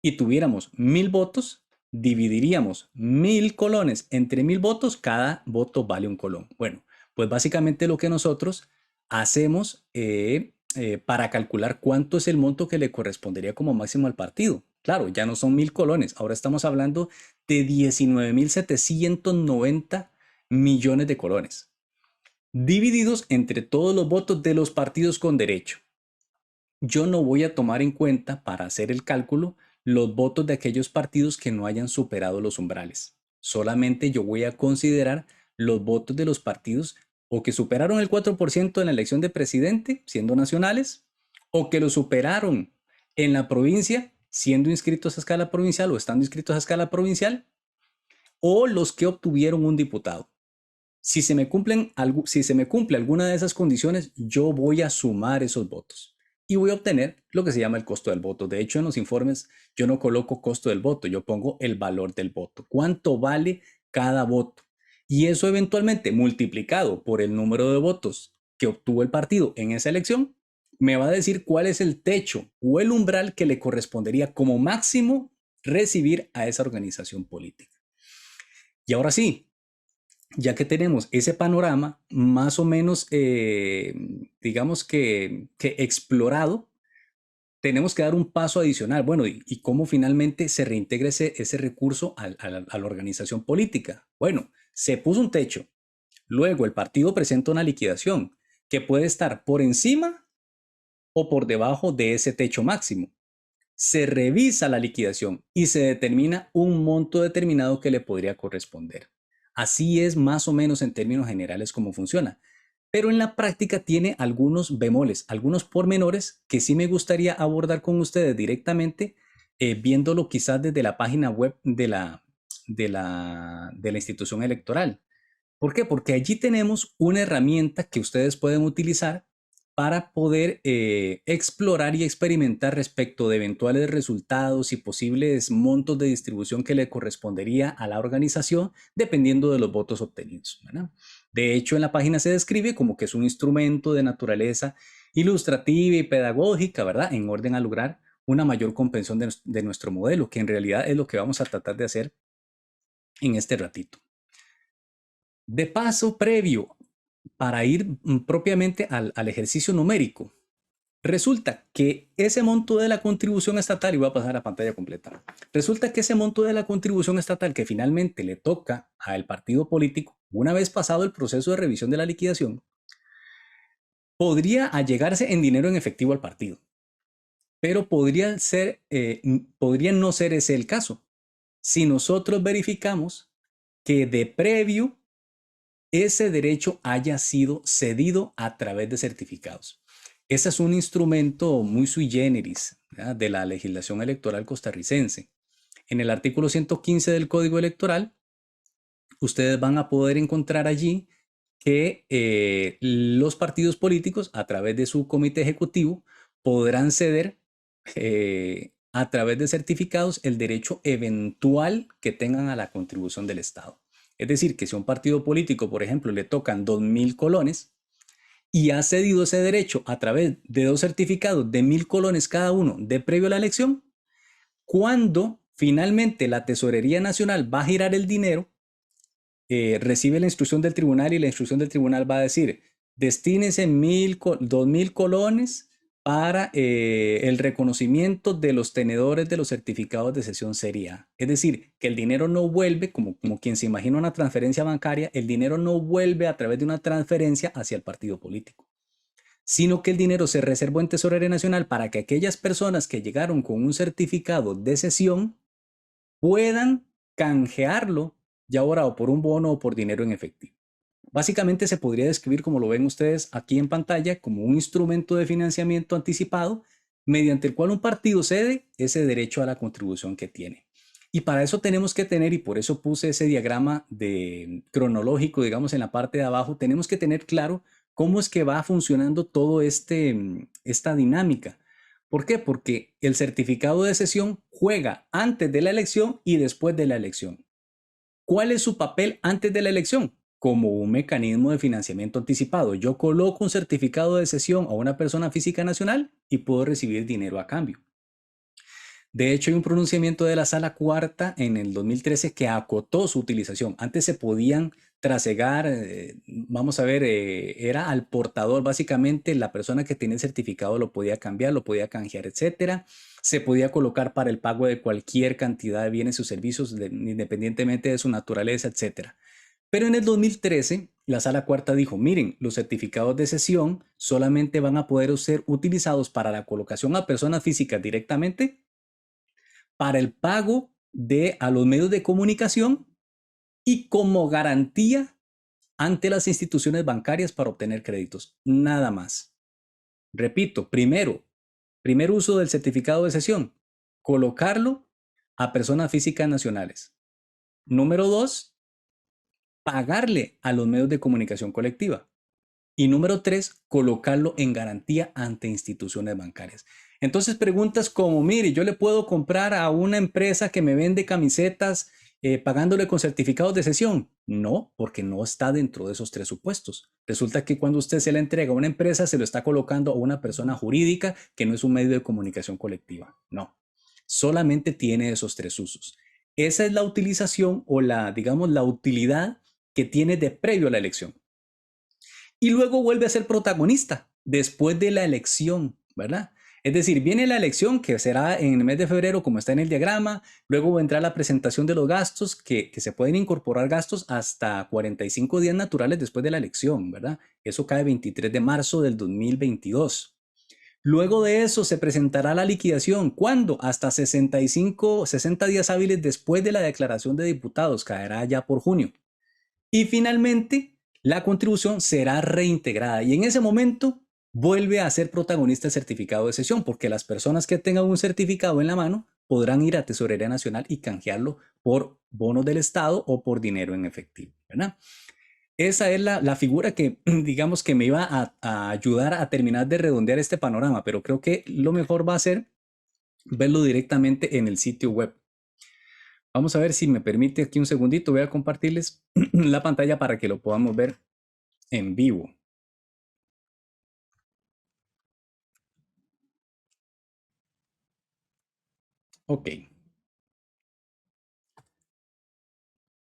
y tuviéramos 1.000 votos, dividiríamos 1.000 colones entre 1.000 votos, cada voto vale un colón. Bueno, pues básicamente lo que nosotros hacemos para calcular cuánto es el monto que le correspondería como máximo al partido. Claro, ya no son 1.000 colones, ahora estamos hablando de 19.790 millones de colones, divididos entre todos los votos de los partidos con derecho. Yo no voy a tomar en cuenta para hacer el cálculo los votos de aquellos partidos que no hayan superado los umbrales. Solamente yo voy a considerar los votos de los partidos o que superaron el 4% en la elección de presidente, siendo nacionales, o que lo superaron en la provincia, siendo inscritos a escala provincial o estando inscritos a escala provincial, o los que obtuvieron un diputado. Si se me cumple alguna de esas condiciones, yo voy a sumar esos votos y voy a obtener lo que se llama el costo del voto. De hecho, en los informes yo no coloco costo del voto, yo pongo el valor del voto. ¿Cuánto vale cada voto? Y eso eventualmente multiplicado por el número de votos que obtuvo el partido en esa elección, me va a decir cuál es el techo o el umbral que le correspondería como máximo recibir a esa organización política. Y ahora sí, ya que tenemos ese panorama más o menos, digamos que explorado, tenemos que dar un paso adicional. Bueno, ¿y cómo finalmente se reintegra ese recurso a la organización política? Bueno, se puso un techo. Luego el partido presenta una liquidación que puede estar por encima o por debajo de ese techo máximo. Se revisa la liquidación y se determina un monto determinado que le podría corresponder. Así es más o menos en términos generales cómo funciona. pero en la práctica tiene algunos bemoles, algunos pormenores que sí me gustaría abordar con ustedes directamente, viéndolo quizás desde la página web de la institución electoral. ¿Por qué? Porque allí tenemos una herramienta que ustedes pueden utilizar para poder explorar y experimentar respecto de eventuales resultados y posibles montos de distribución que le correspondería a la organización dependiendo de los votos obtenidos, ¿verdad? De hecho, en la página se describe como que es un instrumento de naturaleza ilustrativa y pedagógica, ¿verdad? En orden a lograr una mayor comprensión de nuestro modelo, que en realidad es lo que vamos a tratar de hacer en este ratito. De paso previo, para ir propiamente al ejercicio numérico, resulta que ese monto de la contribución estatal, y voy a pasar a pantalla completa, resulta que ese monto de la contribución estatal que finalmente le toca al partido político, una vez pasado el proceso de revisión de la liquidación, podría allegarse en dinero en efectivo al partido, pero podría no ser ese el caso si nosotros verificamos que de previo ese derecho haya sido cedido a través de certificados. Ese es un instrumento muy sui generis, ¿verdad?, de la legislación electoral costarricense. En el artículo 115 del Código Electoral, ustedes van a poder encontrar allí que los partidos políticos, a través de su comité ejecutivo, podrán ceder a través de certificados el derecho eventual que tengan a la contribución del Estado. Es decir, que si a un partido político, por ejemplo, le tocan 2.000 colones y ha cedido ese derecho a través de 2 certificados de 1.000 colones cada uno de previo a la elección, cuando finalmente la Tesorería Nacional va a girar el dinero, recibe la instrucción del tribunal y la instrucción del tribunal va a decir, destínese 2.000 colones para el reconocimiento de los tenedores de los certificados de cesión serie A. Es decir, que el dinero no vuelve, como quien se imagina una transferencia bancaria, el dinero no vuelve a través de una transferencia hacia el partido político, sino que el dinero se reservó en Tesorería Nacional para que aquellas personas que llegaron con un certificado de cesión puedan canjearlo ya ahora o por un bono o por dinero en efectivo. Básicamente se podría describir, como lo ven ustedes aquí en pantalla, como un instrumento de financiamiento anticipado mediante el cual un partido cede ese derecho a la contribución que tiene. Y para eso tenemos que tener, y por eso puse ese diagrama cronológico, digamos, en la parte de abajo, tenemos que tener claro cómo es que va funcionando todo esta dinámica. ¿Por qué? Porque el certificado de cesión juega antes de la elección y después de la elección. ¿Cuál es su papel antes de la elección? Como un mecanismo de financiamiento anticipado. Yo coloco un certificado de cesión a una persona física nacional y puedo recibir dinero a cambio. De hecho, hay un pronunciamiento de la Sala Cuarta en el 2013 que acotó su utilización. Antes se podían trasegar, vamos a ver, era al portador, básicamente la persona que tenía el certificado lo podía cambiar, lo podía canjear, etcétera. Se podía colocar para el pago de cualquier cantidad de bienes o servicios, independientemente de su naturaleza, etcétera. Pero en el 2013, la Sala Cuarta dijo, miren, los certificados de cesión solamente van a poder ser utilizados para la colocación a personas físicas directamente, para el pago a los medios de comunicación y como garantía ante las instituciones bancarias para obtener créditos. Nada más. Repito, primer uso del certificado de cesión, colocarlo a personas físicas nacionales. Número 2, pagarle a los medios de comunicación colectiva. Y número 3, colocarlo en garantía ante instituciones bancarias. Entonces preguntas como, mire, yo le puedo comprar a una empresa que me vende camisetas pagándole con certificados de cesión. No, porque no está dentro de esos 3 supuestos. Resulta que cuando usted se la entrega a una empresa, se lo está colocando a una persona jurídica que no es un medio de comunicación colectiva. No, solamente tiene esos 3 usos. Esa es la utilización o digamos, la utilidad que tiene de previo a la elección. Y luego vuelve a ser protagonista después de la elección, ¿verdad? Es decir, viene la elección que será en el mes de febrero, como está en el diagrama, luego vendrá la presentación de los gastos, que se pueden incorporar gastos hasta 45 días naturales después de la elección, ¿verdad? Eso cae 23 de marzo del 2022. Luego de eso se presentará la liquidación. ¿Cuándo? Hasta 60 días hábiles después de la declaración de diputados, caerá ya por junio. Y finalmente, la contribución será reintegrada y en ese momento vuelve a ser protagonista el certificado de cesión, porque las personas que tengan un certificado en la mano podrán ir a Tesorería Nacional y canjearlo por bonos del Estado o por dinero en efectivo, ¿verdad? Esa es la figura que, digamos, que me iba a ayudar a terminar de redondear este panorama, pero creo que lo mejor va a ser verlo directamente en el sitio web. Vamos a ver si me permite aquí un segundito. Voy a compartirles la pantalla para que lo podamos ver en vivo. Ok.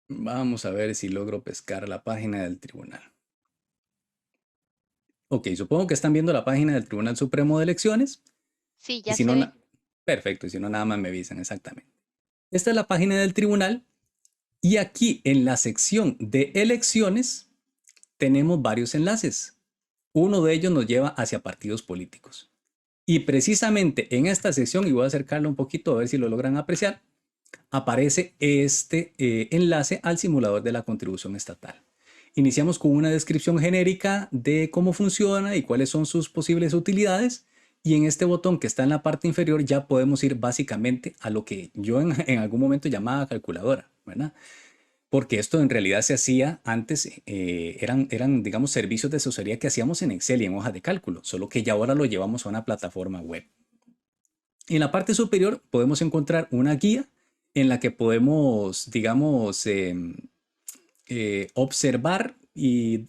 Vamos a ver si logro pescar la página del tribunal. Ok, supongo que están viendo la página del Tribunal Supremo de Elecciones. Sí, Y ya si se no, ve. perfecto, y si no, nada más me avisan exactamente. Esta es la página del tribunal y aquí en la sección de elecciones tenemos varios enlaces. Uno de ellos nos lleva hacia partidos políticos. Y precisamente en esta sección, y voy a acercarlo un poquito a ver si lo logran apreciar, aparece este enlace al simulador de la contribución estatal. Iniciamos con una descripción genérica de cómo funciona y cuáles son sus posibles utilidades. Y en este botón que está en la parte inferior ya podemos ir básicamente a lo que yo en algún momento llamaba calculadora, ¿verdad? Porque esto en realidad se hacía antes, eran, digamos, servicios de asesoría que hacíamos en Excel y en hojas de cálculo, solo que ya ahora lo llevamos a una plataforma web. En la parte superior podemos encontrar una guía en la que podemos, digamos, observar y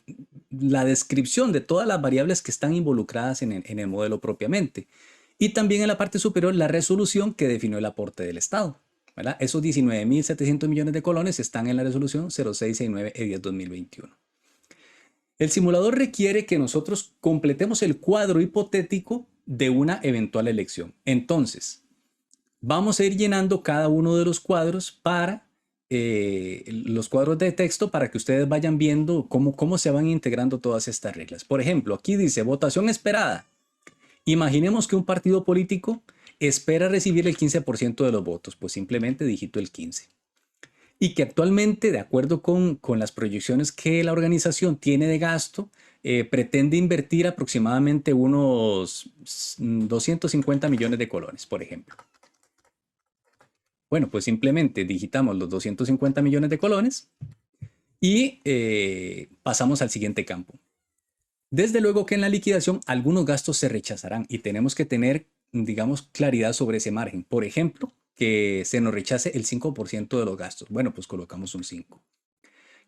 la descripción de todas las variables que están involucradas en el modelo propiamente. Y también en la parte superior la resolución que definió el aporte del Estado, ¿verdad? Esos 19.700 millones de colones están en la resolución 0669/2021. El simulador requiere que nosotros completemos el cuadro hipotético de una eventual elección. Entonces, vamos a ir llenando cada uno de los cuadros para los cuadros de texto para que ustedes vayan viendo cómo se van integrando todas estas reglas. Por ejemplo, aquí dice votación esperada. Imaginemos que un partido político espera recibir el 15% de los votos, pues simplemente digito el 15. Y que actualmente, de acuerdo con las proyecciones que la organización tiene de gasto, pretende invertir aproximadamente unos 250 millones de colones, por ejemplo. Bueno, pues simplemente digitamos los 250 millones de colones y pasamos al siguiente campo. Desde luego que en la liquidación algunos gastos se rechazarán y tenemos que tener, digamos, claridad sobre ese margen. Por ejemplo, que se nos rechace el 5% de los gastos. Bueno, pues colocamos un 5.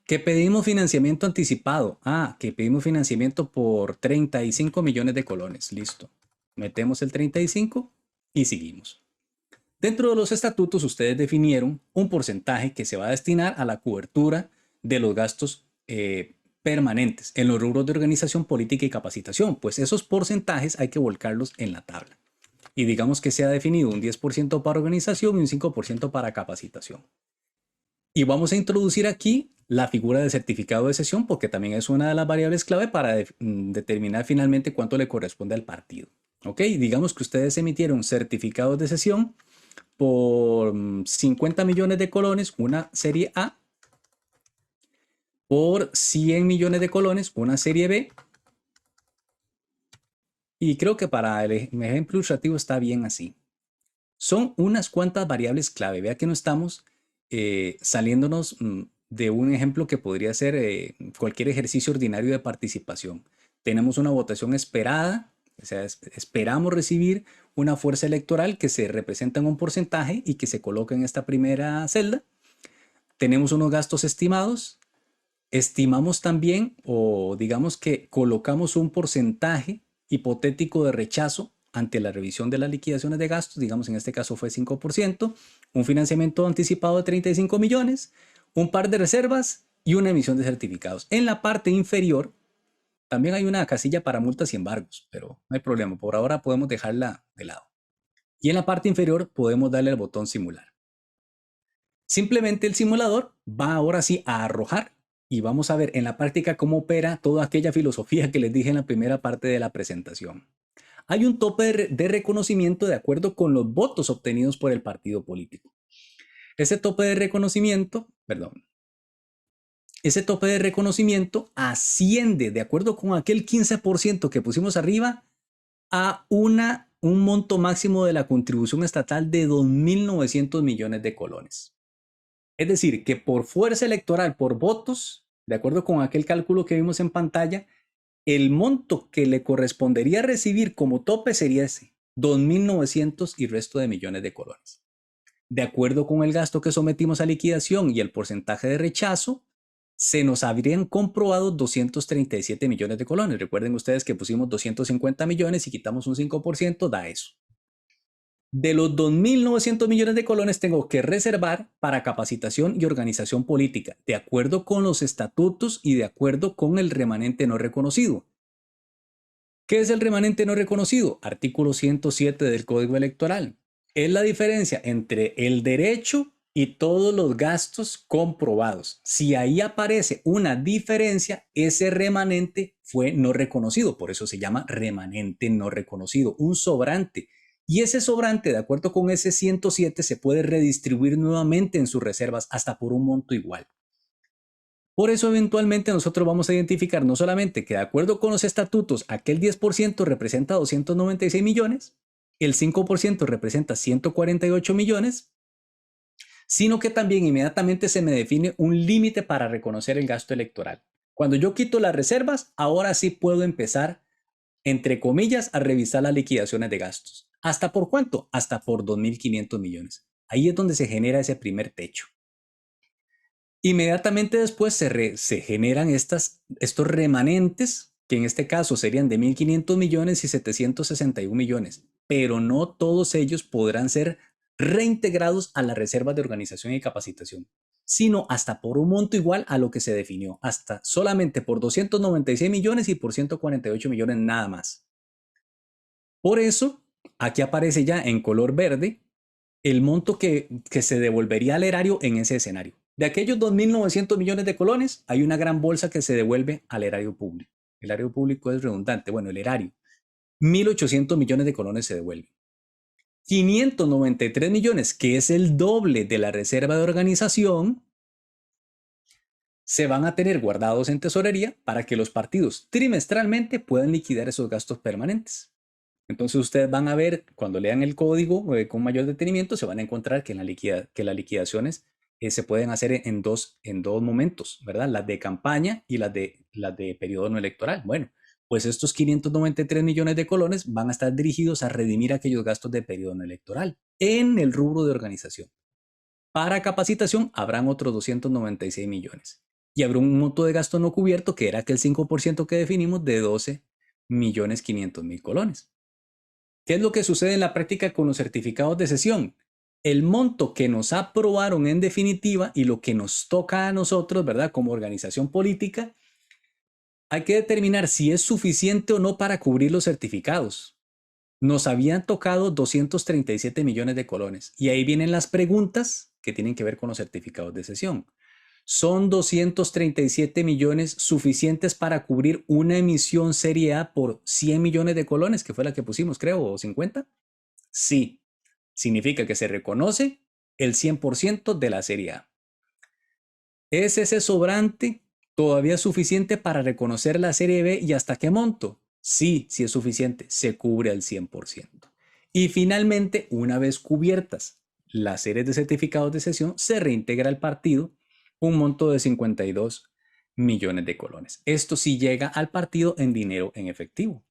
Que pedimos financiamiento anticipado. Que pedimos financiamiento por 35 millones de colones. Listo. Metemos el 35 y seguimos. Dentro de los estatutos ustedes definieron un porcentaje que se va a destinar a la cobertura de los gastos permanentes en los rubros de organización política y capacitación, pues esos porcentajes hay que volcarlos en la tabla. Y digamos que se ha definido un 10% para organización y un 5% para capacitación. Y vamos a introducir aquí la figura del certificado de cesión porque también es una de las variables clave para determinar finalmente cuánto le corresponde al partido. ¿Ok? Digamos que ustedes emitieron certificados de cesión por 50 millones de colones, una serie A, por 100 millones de colones, una serie B. Y creo que para el ejemplo ilustrativo está bien así. Son unas cuantas variables clave. Vea que no estamos saliéndonos de un ejemplo que podría ser cualquier ejercicio ordinario de participación. Tenemos una votación esperada, o sea, esperamos recibir una fuerza electoral que se representa en un porcentaje y que se coloca en esta primera celda. Tenemos unos gastos estimados. Estimamos también, o digamos que colocamos un porcentaje hipotético de rechazo ante la revisión de las liquidaciones de gastos, digamos en este caso fue 5%, un financiamiento anticipado de 35 millones, un par de reservas y una emisión de certificados. En la parte inferior también hay una casilla para multas y embargos, pero no hay problema, por ahora podemos dejarla de lado. Y en la parte inferior podemos darle el botón simular. Simplemente el simulador va ahora sí a arrojar y vamos a ver en la práctica cómo opera toda aquella filosofía que les dije en la primera parte de la presentación. Hay un tope de reconocimiento de acuerdo con los votos obtenidos por el partido político. Ese tope de reconocimiento, ese tope de reconocimiento asciende, de acuerdo con aquel 15% que pusimos arriba, a un monto máximo de la contribución estatal de 2.900 millones de colones. Es decir, que por fuerza electoral, por votos, de acuerdo con aquel cálculo que vimos en pantalla, el monto que le correspondería recibir como tope sería ese, 2.900 y resto de millones de colones. De acuerdo con el gasto que sometimos a liquidación y el porcentaje de rechazo, se nos habrían comprobado 237 millones de colones. Recuerden ustedes que pusimos 250 millones y quitamos un 5%, da eso. De los 2.900 millones de colones tengo que reservar para capacitación y organización política, de acuerdo con los estatutos y de acuerdo con el remanente no reconocido. ¿Qué es el remanente no reconocido? Artículo 107 del Código Electoral. Es la diferencia entre el derecho y todos los gastos comprobados. Si ahí aparece una diferencia, ese remanente fue no reconocido. Por eso se llama remanente no reconocido, un sobrante. Y ese sobrante, de acuerdo con ese 107, se puede redistribuir nuevamente en sus reservas hasta por un monto igual. Por eso eventualmente nosotros vamos a identificar no solamente que de acuerdo con los estatutos aquel 10% representa 296 millones, el 5% representa 148 millones, sino que también inmediatamente se me define un límite para reconocer el gasto electoral. Cuando yo quito las reservas, ahora sí puedo empezar, entre comillas, a revisar las liquidaciones de gastos. ¿Hasta por cuánto? Hasta por 2.500 millones. Ahí es donde se genera ese primer techo. Inmediatamente después se generan estos remanentes, que en este caso serían de 1.500 millones y 761 millones, pero no todos ellos podrán ser reintegrados a las reservas de organización y capacitación, sino hasta por un monto igual a lo que se definió, hasta solamente por 296 millones y por 148 millones nada más. Por eso, aquí aparece ya en color verde el monto que se devolvería al erario en ese escenario. De aquellos 2.900 millones de colones, hay una gran bolsa que se devuelve al erario público. El erario público es redundante. Bueno, el erario. 1.800 millones de colones se devuelven. 593 millones, que es el doble de la reserva de organización, se van a tener guardados en tesorería para que los partidos trimestralmente puedan liquidar esos gastos permanentes. Entonces ustedes van a ver, cuando lean el código con mayor detenimiento, se van a encontrar que, las liquidaciones se pueden hacer en dos momentos, ¿verdad? Las de campaña y las de periodo no electoral. Bueno, pues estos 593 millones de colones van a estar dirigidos a redimir aquellos gastos de periodo no electoral en el rubro de organización. Para capacitación habrán otros 296 millones. Y habrá un monto de gasto no cubierto, que era aquel 5% que definimos, de 12.500.000 colones. ¿Qué es lo que sucede en la práctica con los certificados de cesión? El monto que nos aprobaron en definitiva y lo que nos toca a nosotros, ¿verdad? Como organización política, hay que determinar si es suficiente o no para cubrir los certificados. Nos habían tocado 237 millones de colones y ahí vienen las preguntas que tienen que ver con los certificados de cesión. ¿Son 237 millones suficientes para cubrir una emisión serie A por 100 millones de colones, que fue la que pusimos, creo, o 50? Sí. Significa que se reconoce el 100% de la serie A. ¿Es ese sobrante todavía suficiente para reconocer la serie B y hasta qué monto? Sí, sí es suficiente, se cubre al 100%. Y finalmente, una vez cubiertas las series de certificados de cesión, se reintegra al partido un monto de 52 millones de colones. Esto sí llega al partido en dinero en efectivo.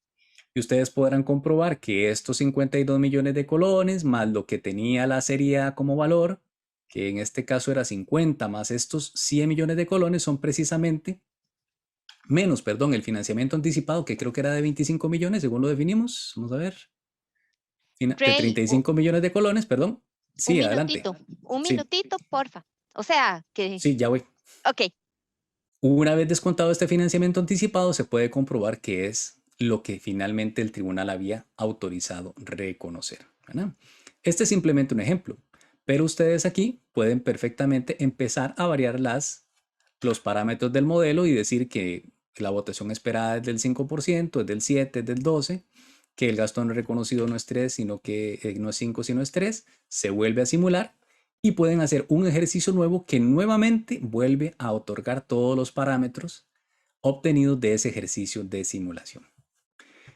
Y ustedes podrán comprobar que estos 52 millones de colones, más lo que tenía la serie A como valor, que en este caso era 50, más estos 100 millones de colones, son precisamente menos, perdón, el financiamiento anticipado, que creo que era de 25 millones, según lo definimos. Vamos a ver. De Rey, 35 millones de colones, perdón. Sí, adelante. un Sí, minutito, porfa. O sea, que, sí, ya voy. ok, Una vez descontado este financiamiento anticipado, se puede comprobar que es lo que finalmente el tribunal había autorizado reconocer, ¿verdad? Este es simplemente un ejemplo, pero ustedes aquí pueden perfectamente empezar a variar los parámetros del modelo y decir que la votación esperada es del 5%, es del 7%, es del 12%, que el gasto no reconocido no es 3, sino que no es 5, sino es 3, se vuelve a simular y pueden hacer un ejercicio nuevo que nuevamente vuelve a otorgar todos los parámetros obtenidos de ese ejercicio de simulación.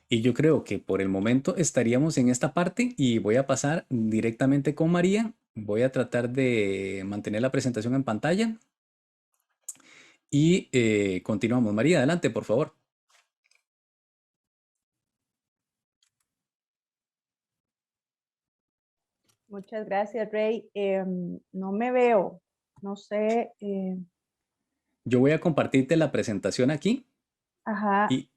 Y yo creo que por el momento estaríamos en esta parte y voy a pasar directamente con María. Voy a tratar de mantener la presentación en pantalla y continuamos. María, adelante, por favor. Muchas gracias, Rey. No me veo, no sé. Yo voy a compartirte la presentación aquí Ajá. y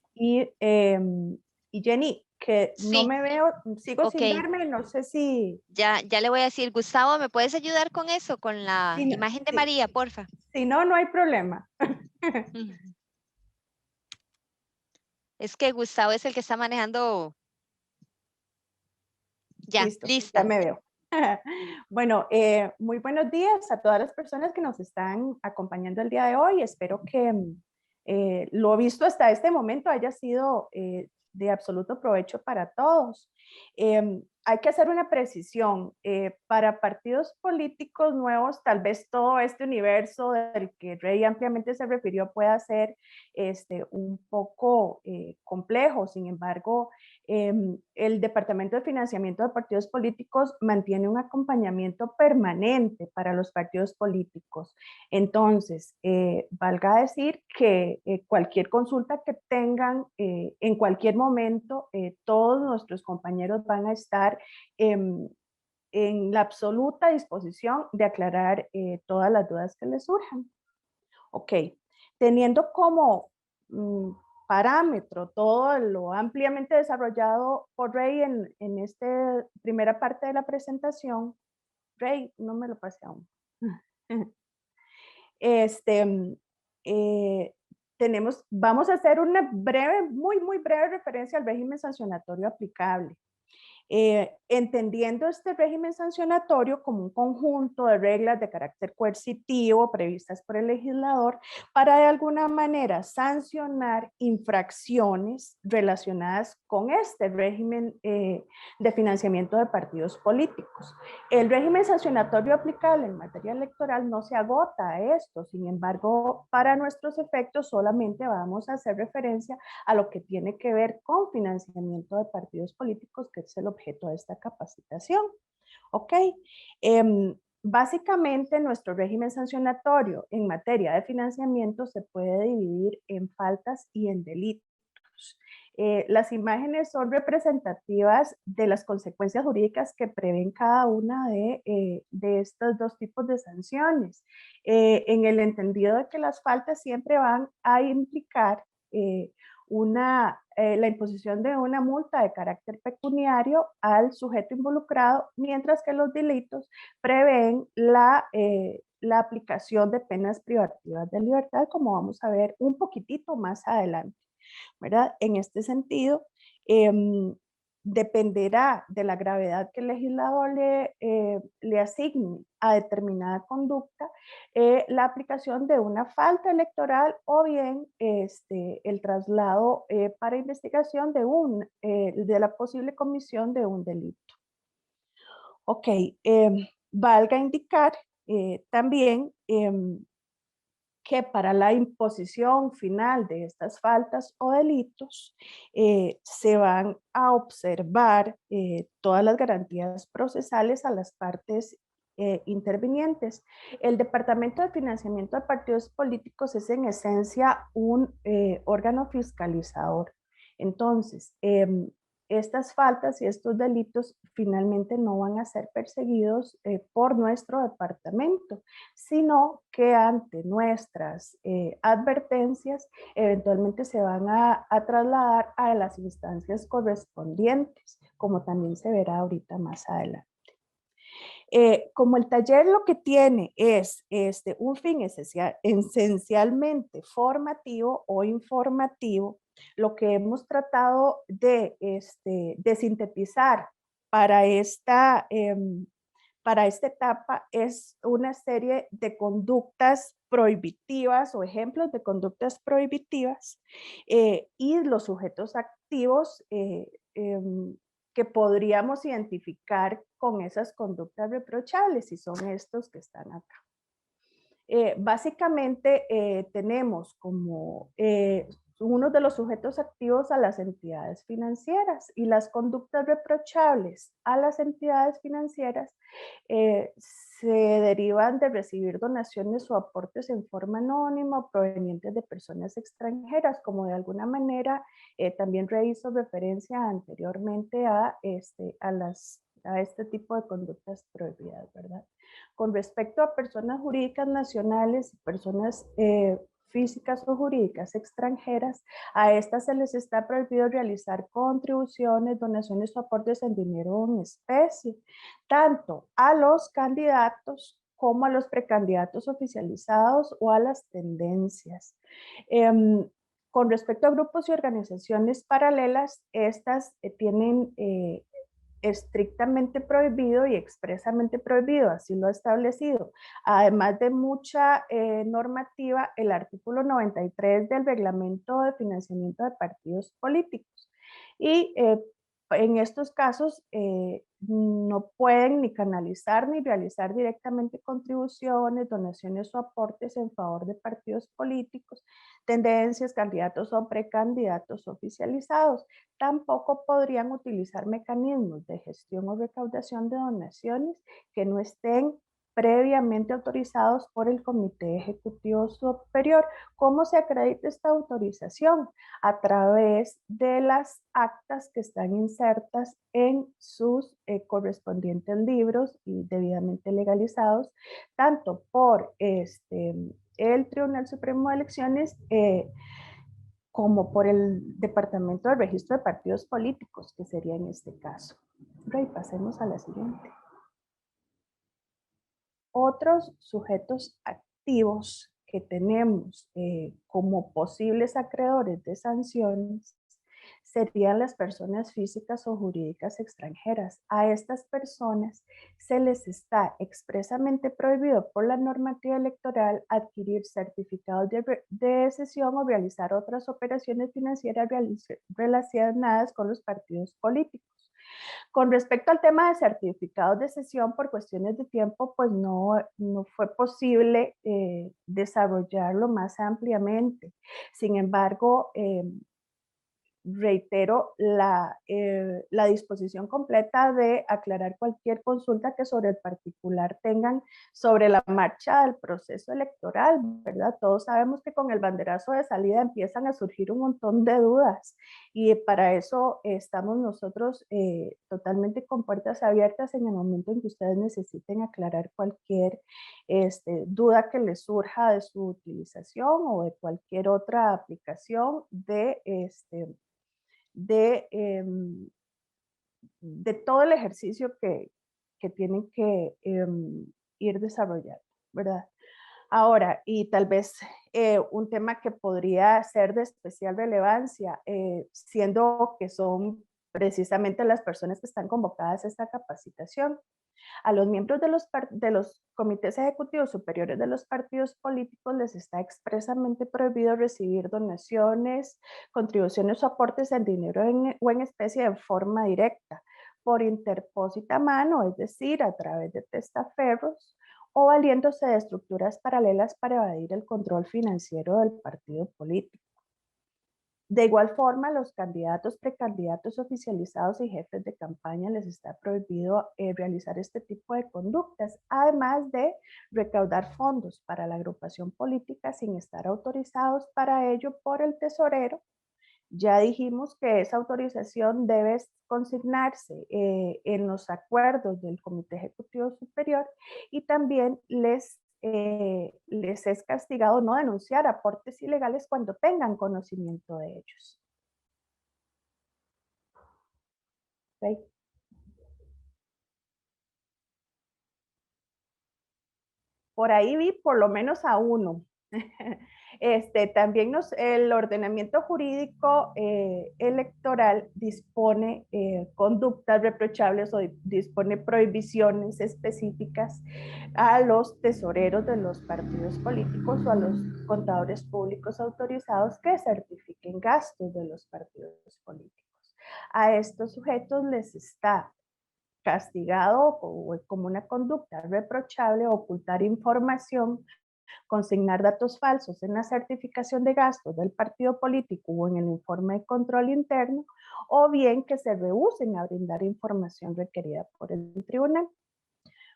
Y Jenny, que no Sí, me veo, sigo ok. sin verme, no sé si, Ya le voy a decir, Gustavo, ¿me puedes ayudar con eso, con la si, no, imagen de si- María, porfa? si no, no hay problema. Ujú. Es que Gustavo es el que está manejando. Ya, Listo, ya lista. me veo. Bueno, muy buenos días a todas las personas que nos están acompañando el día de hoy. Espero que lo visto hasta este momento haya sido de absoluto provecho para todos. Hay que hacer una precisión. Para partidos políticos nuevos, tal vez todo este universo del que Rey ampliamente se refirió pueda ser un poco complejo. Sin embargo, el Departamento de Financiamiento de Partidos Políticos mantiene un acompañamiento permanente para los partidos políticos. Entonces, valga decir que cualquier consulta que tengan en cualquier momento, todos nuestros compañeros van a estar en la absoluta disposición de aclarar todas las dudas que les surjan. Ok, teniendo como parámetro todo lo ampliamente desarrollado por Rey en esta primera parte de la presentación. Rey, no me lo pase aún. Este, eh, vamos a hacer una breve, muy breve referencia al régimen sancionatorio aplicable. Entendiendo este régimen sancionatorio como un conjunto de reglas de carácter coercitivo previstas por el legislador para de alguna manera sancionar infracciones relacionadas con este régimen de financiamiento de partidos políticos. El régimen sancionatorio aplicable en materia electoral no se agota a esto, sin embargo, para nuestros efectos solamente vamos a hacer referencia a lo que tiene que ver con financiamiento de partidos políticos, que es el objeto de esta capacitación. ¿Ok? Básicamente, nuestro régimen sancionatorio en materia de financiamiento se puede dividir en faltas y en delitos. Las imágenes son representativas de las consecuencias jurídicas que prevén cada una de estos dos tipos de sanciones, en el entendido de que las faltas siempre van a implicar la imposición de una multa de carácter pecuniario al sujeto involucrado, mientras que los delitos prevén la aplicación de penas privativas de libertad, como vamos a ver un poquitito más adelante, ¿verdad? En este sentido, dependerá de la gravedad que el legislador le asigne a determinada conducta, la aplicación de una falta electoral o bien el traslado para investigación de la posible comisión de un delito. Ok, valga indicar también que para la imposición final de estas faltas o delitos se van a observar todas las garantías procesales a las partes intervinientes. El Departamento de Financiamiento de Partidos Políticos es en esencia un órgano fiscalizador. Entonces, estas faltas y estos delitos finalmente no van a ser perseguidos por nuestro departamento, sino que ante nuestras advertencias eventualmente se van a trasladar a las instancias correspondientes, como también se verá ahorita más adelante. Como el taller lo que tiene es un fin esencialmente formativo o informativo, lo que hemos tratado de sintetizar para esta etapa es una serie de conductas prohibitivas o ejemplos de conductas prohibitivas y los sujetos activos que podríamos identificar con esas conductas reprochables, y son estos que están acá. Básicamente tenemos como uno de los sujetos activos a las entidades financieras, y las conductas reprochables a las entidades financieras se derivan de recibir donaciones o aportes en forma anónima o provenientes de personas extranjeras, como de alguna manera también hizo referencia anteriormente a este tipo de conductas prohibidas, ¿verdad? Con respecto a personas jurídicas nacionales y personas físicas o jurídicas extranjeras, a estas se les está prohibido realizar contribuciones, donaciones o aportes en dinero o en especie, tanto a los candidatos como a los precandidatos oficializados o a las tendencias. Con respecto a grupos y organizaciones paralelas, estas tienen estrictamente prohibido y expresamente prohibido, así lo ha establecido. Además de mucha normativa, el artículo 93 del Reglamento de Financiamiento de Partidos Políticos. Y en estos casos no pueden ni canalizar ni realizar directamente contribuciones, donaciones o aportes en favor de partidos políticos, tendencias, candidatos o precandidatos oficializados. Tampoco podrían utilizar mecanismos de gestión o recaudación de donaciones que no estén previamente autorizados por el Comité Ejecutivo Superior. ¿Cómo se acredita esta autorización? A través de las actas que están insertas en sus correspondientes libros y debidamente legalizados, tanto por el Tribunal Supremo de Elecciones como por el Departamento de Registro de Partidos Políticos, que sería en este caso. Rey, pasemos a la siguiente. Otros sujetos activos que tenemos como posibles acreedores de sanciones serían las personas físicas o jurídicas extranjeras. A estas personas se les está expresamente prohibido por la normativa electoral adquirir certificados de cesión o realizar otras operaciones financieras relacionadas con los partidos políticos. Con respecto al tema de certificados de cesión, por cuestiones de tiempo, pues no fue posible desarrollarlo más ampliamente. Sin embargo, reitero la disposición completa de aclarar cualquier consulta que sobre el particular tengan sobre la marcha del proceso electoral, ¿verdad? Todos sabemos que con el banderazo de salida empiezan a surgir un montón de dudas, y para eso estamos nosotros totalmente con puertas abiertas en el momento en que ustedes necesiten aclarar cualquier duda que les surja de su utilización o de cualquier otra aplicación de todo el ejercicio que tienen que ir desarrollando, ¿verdad? Ahora, y tal vez un tema que podría ser de especial relevancia, siendo que son precisamente las personas que están convocadas a esta capacitación. A los miembros de los comités ejecutivos superiores de los partidos políticos les está expresamente prohibido recibir donaciones, contribuciones o aportes en dinero o en especie en forma directa, por interpósita mano, es decir, a través de testaferros, o valiéndose de estructuras paralelas para evadir el control financiero del partido político. De igual forma, los candidatos, precandidatos oficializados y jefes de campaña les está prohibido realizar este tipo de conductas, además de recaudar fondos para la agrupación política sin estar autorizados para ello por el tesorero. Ya dijimos que esa autorización debe consignarse en los acuerdos del Comité Ejecutivo Superior, y también les es castigado no denunciar aportes ilegales cuando tengan conocimiento de ellos. ¿Okay? Por ahí vi por lo menos a uno. También el ordenamiento jurídico electoral dispone conductas reprochables o dispone prohibiciones específicas a los tesoreros de los partidos políticos o a los contadores públicos autorizados que certifiquen gastos de los partidos políticos. A estos sujetos les está castigado como una conducta reprochable ocultar información, consignar datos falsos en la certificación de gastos del partido político o en el informe de control interno, o bien que se rehúsen a brindar información requerida por el tribunal.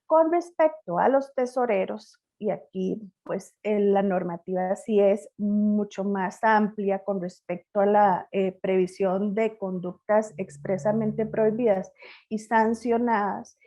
Con respecto a los tesoreros, y aquí pues la normativa sí es mucho más amplia con respecto a la previsión de conductas expresamente prohibidas y sancionadas,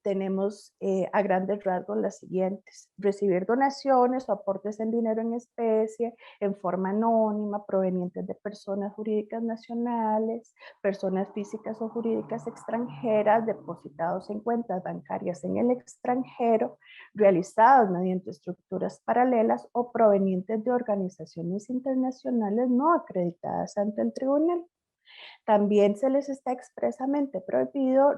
tenemos a grandes rasgos las siguientes: recibir donaciones o aportes en dinero en especie, en forma anónima, provenientes de personas jurídicas nacionales, personas físicas o jurídicas extranjeras, depositados en cuentas bancarias en el extranjero, realizados mediante estructuras paralelas o provenientes de organizaciones internacionales no acreditadas ante el tribunal. También se les está expresamente prohibido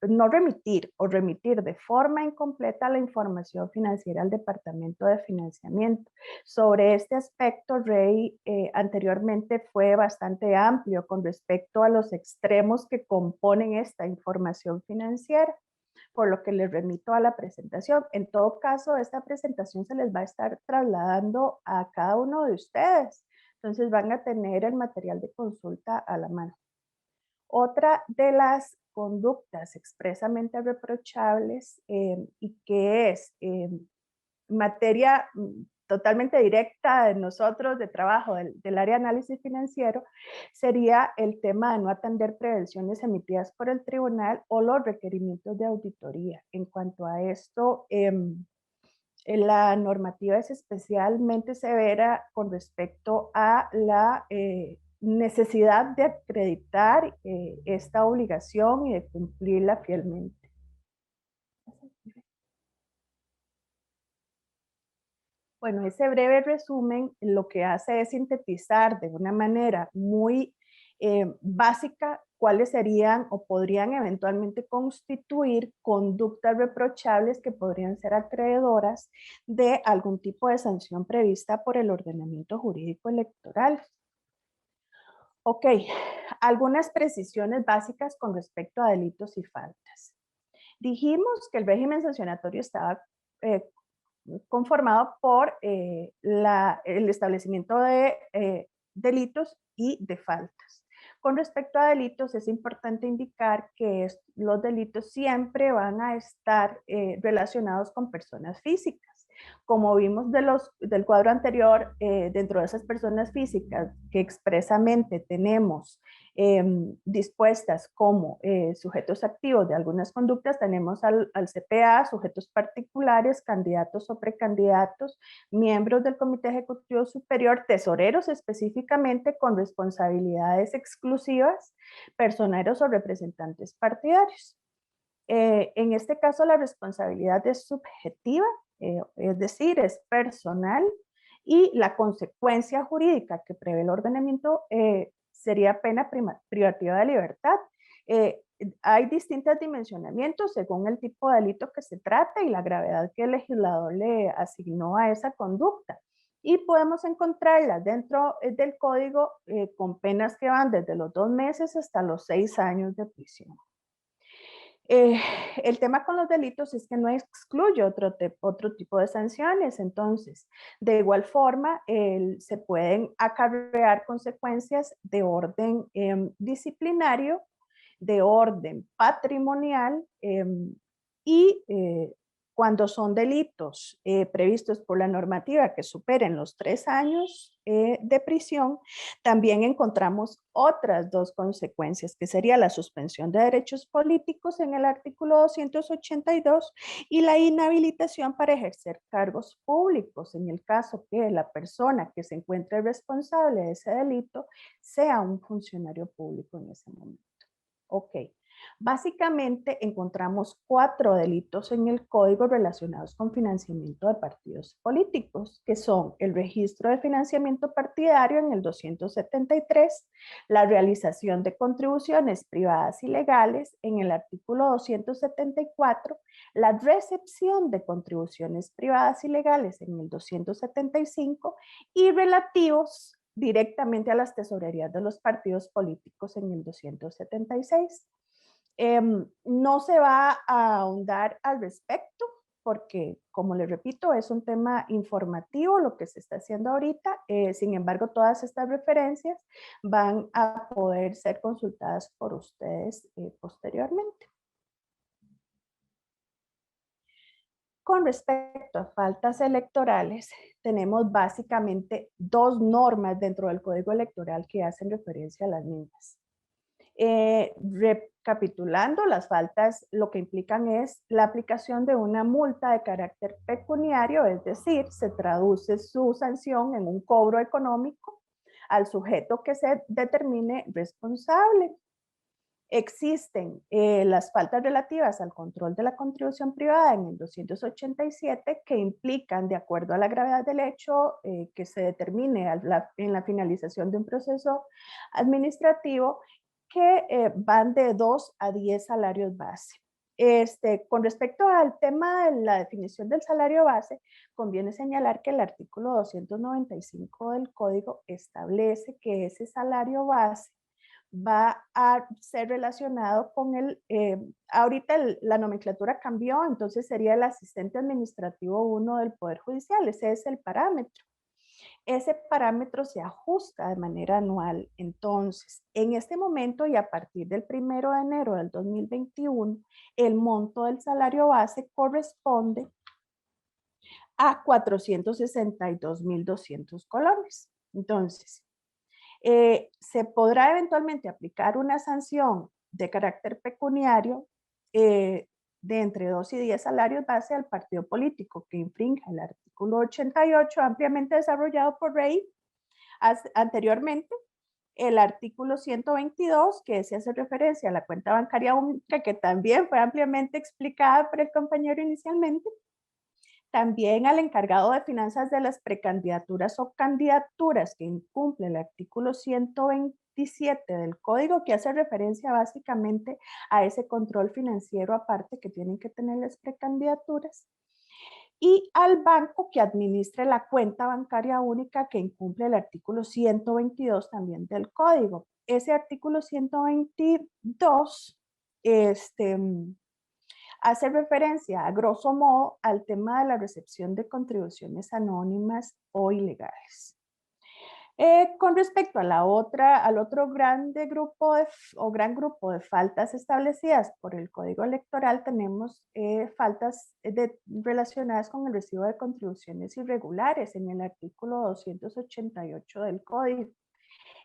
no remitir o remitir de forma incompleta la información financiera al Departamento de Financiamiento. Sobre este aspecto, Rey anteriormente fue bastante amplio con respecto a los extremos que componen esta información financiera, por lo que les remito a la presentación. En todo caso, esta presentación se les va a estar trasladando a cada uno de ustedes. Entonces van a tener el material de consulta a la mano. Otra de las conductas expresamente reprochables y que es materia totalmente directa de nosotros de trabajo del área de análisis financiero, sería el tema de no atender prevenciones emitidas por el tribunal o los requerimientos de auditoría. En cuanto a esto, la normativa es especialmente severa con respecto a la necesidad de acreditar esta obligación y de cumplirla fielmente. Bueno, ese breve resumen lo que hace es sintetizar de una manera muy básica cuáles serían o podrían eventualmente constituir conductas reprochables que podrían ser acreedoras de algún tipo de sanción prevista por el ordenamiento jurídico electoral. Ok, algunas precisiones básicas con respecto a delitos y faltas. Dijimos que el régimen sancionatorio estaba conformado por el establecimiento de delitos y de faltas. Con respecto a delitos, es importante indicar que los delitos siempre van a estar relacionados con personas físicas. Como vimos del cuadro anterior, dentro de esas personas físicas que expresamente tenemos dispuestas como sujetos activos de algunas conductas, tenemos al CPA, sujetos particulares, candidatos o precandidatos, miembros del Comité Ejecutivo Superior, tesoreros específicamente con responsabilidades exclusivas, personeros o representantes partidarios. En este caso la responsabilidad es subjetiva, es decir, es personal, y la consecuencia jurídica que prevé el ordenamiento sería pena privativa de libertad. Hay distintos dimensionamientos según el tipo de delito que se trate y la gravedad que el legislador le asignó a esa conducta. Y podemos encontrarlas dentro del código con penas que van desde los 2 meses hasta los 6 años de prisión. El tema con los delitos es que no excluye otro tipo de sanciones. Entonces, de igual forma, se pueden acarrear consecuencias de orden disciplinario, de orden patrimonial y cuando son delitos previstos por la normativa que superen los 3 años de prisión, también encontramos otras 2 consecuencias, que sería la suspensión de derechos políticos en el artículo 282 y la inhabilitación para ejercer cargos públicos en el caso que la persona que se encuentre responsable de ese delito sea un funcionario público en ese momento. Ok. Básicamente encontramos 4 delitos en el código relacionados con financiamiento de partidos políticos, que son el registro de financiamiento partidario en el 273, la realización de contribuciones privadas y legales en el artículo 274, la recepción de contribuciones privadas y legales en el 275 y relativos directamente a las tesorerías de los partidos políticos en el 276. No se va a ahondar al respecto porque, como les repito, es un tema informativo lo que se está haciendo ahorita. Sin embargo, todas estas referencias van a poder ser consultadas por ustedes posteriormente. Con respecto a faltas electorales, tenemos básicamente dos normas dentro del Código Electoral que hacen referencia a las mismas. Recapitulando, las faltas lo que implican es la aplicación de una multa de carácter pecuniario, es decir, se traduce su sanción en un cobro económico al sujeto que se determine responsable. Existen las faltas relativas al control de la contribución privada en el 287 que implican, de acuerdo a la gravedad del hecho, que se determine en la finalización de un proceso administrativo, que van de 2 a 10 salarios base. Con respecto al tema de la definición del salario base, conviene señalar que el artículo 295 del Código establece que ese salario base va a ser relacionado con ahorita la nomenclatura cambió, entonces sería el asistente administrativo 1 del Poder Judicial, ese es el parámetro. Ese parámetro se ajusta de manera anual. Entonces, en este momento y a partir del 1 de enero del 2021, el monto del salario base corresponde a 462.200 colones. Entonces, se podrá eventualmente aplicar una sanción de carácter pecuniario de entre 2 y 10 salarios base al partido político que infrinja el artículo 88 ampliamente desarrollado por Rey anteriormente, el artículo 122 que se hace referencia a la cuenta bancaria única que también fue ampliamente explicada por el compañero inicialmente, también al encargado de finanzas de las precandidaturas o candidaturas que incumple el artículo 127 del código que hace referencia básicamente a ese control financiero aparte que tienen que tener las precandidaturas. Y al banco que administre la cuenta bancaria única que incumple el artículo 122 también del código. Ese artículo 122 hace referencia a grosso modo al tema de la recepción de contribuciones anónimas o ilegales. Con respecto a al otro gran grupo de faltas establecidas por el Código Electoral, tenemos faltas relacionadas con el recibo de contribuciones irregulares en el artículo 288 del Código.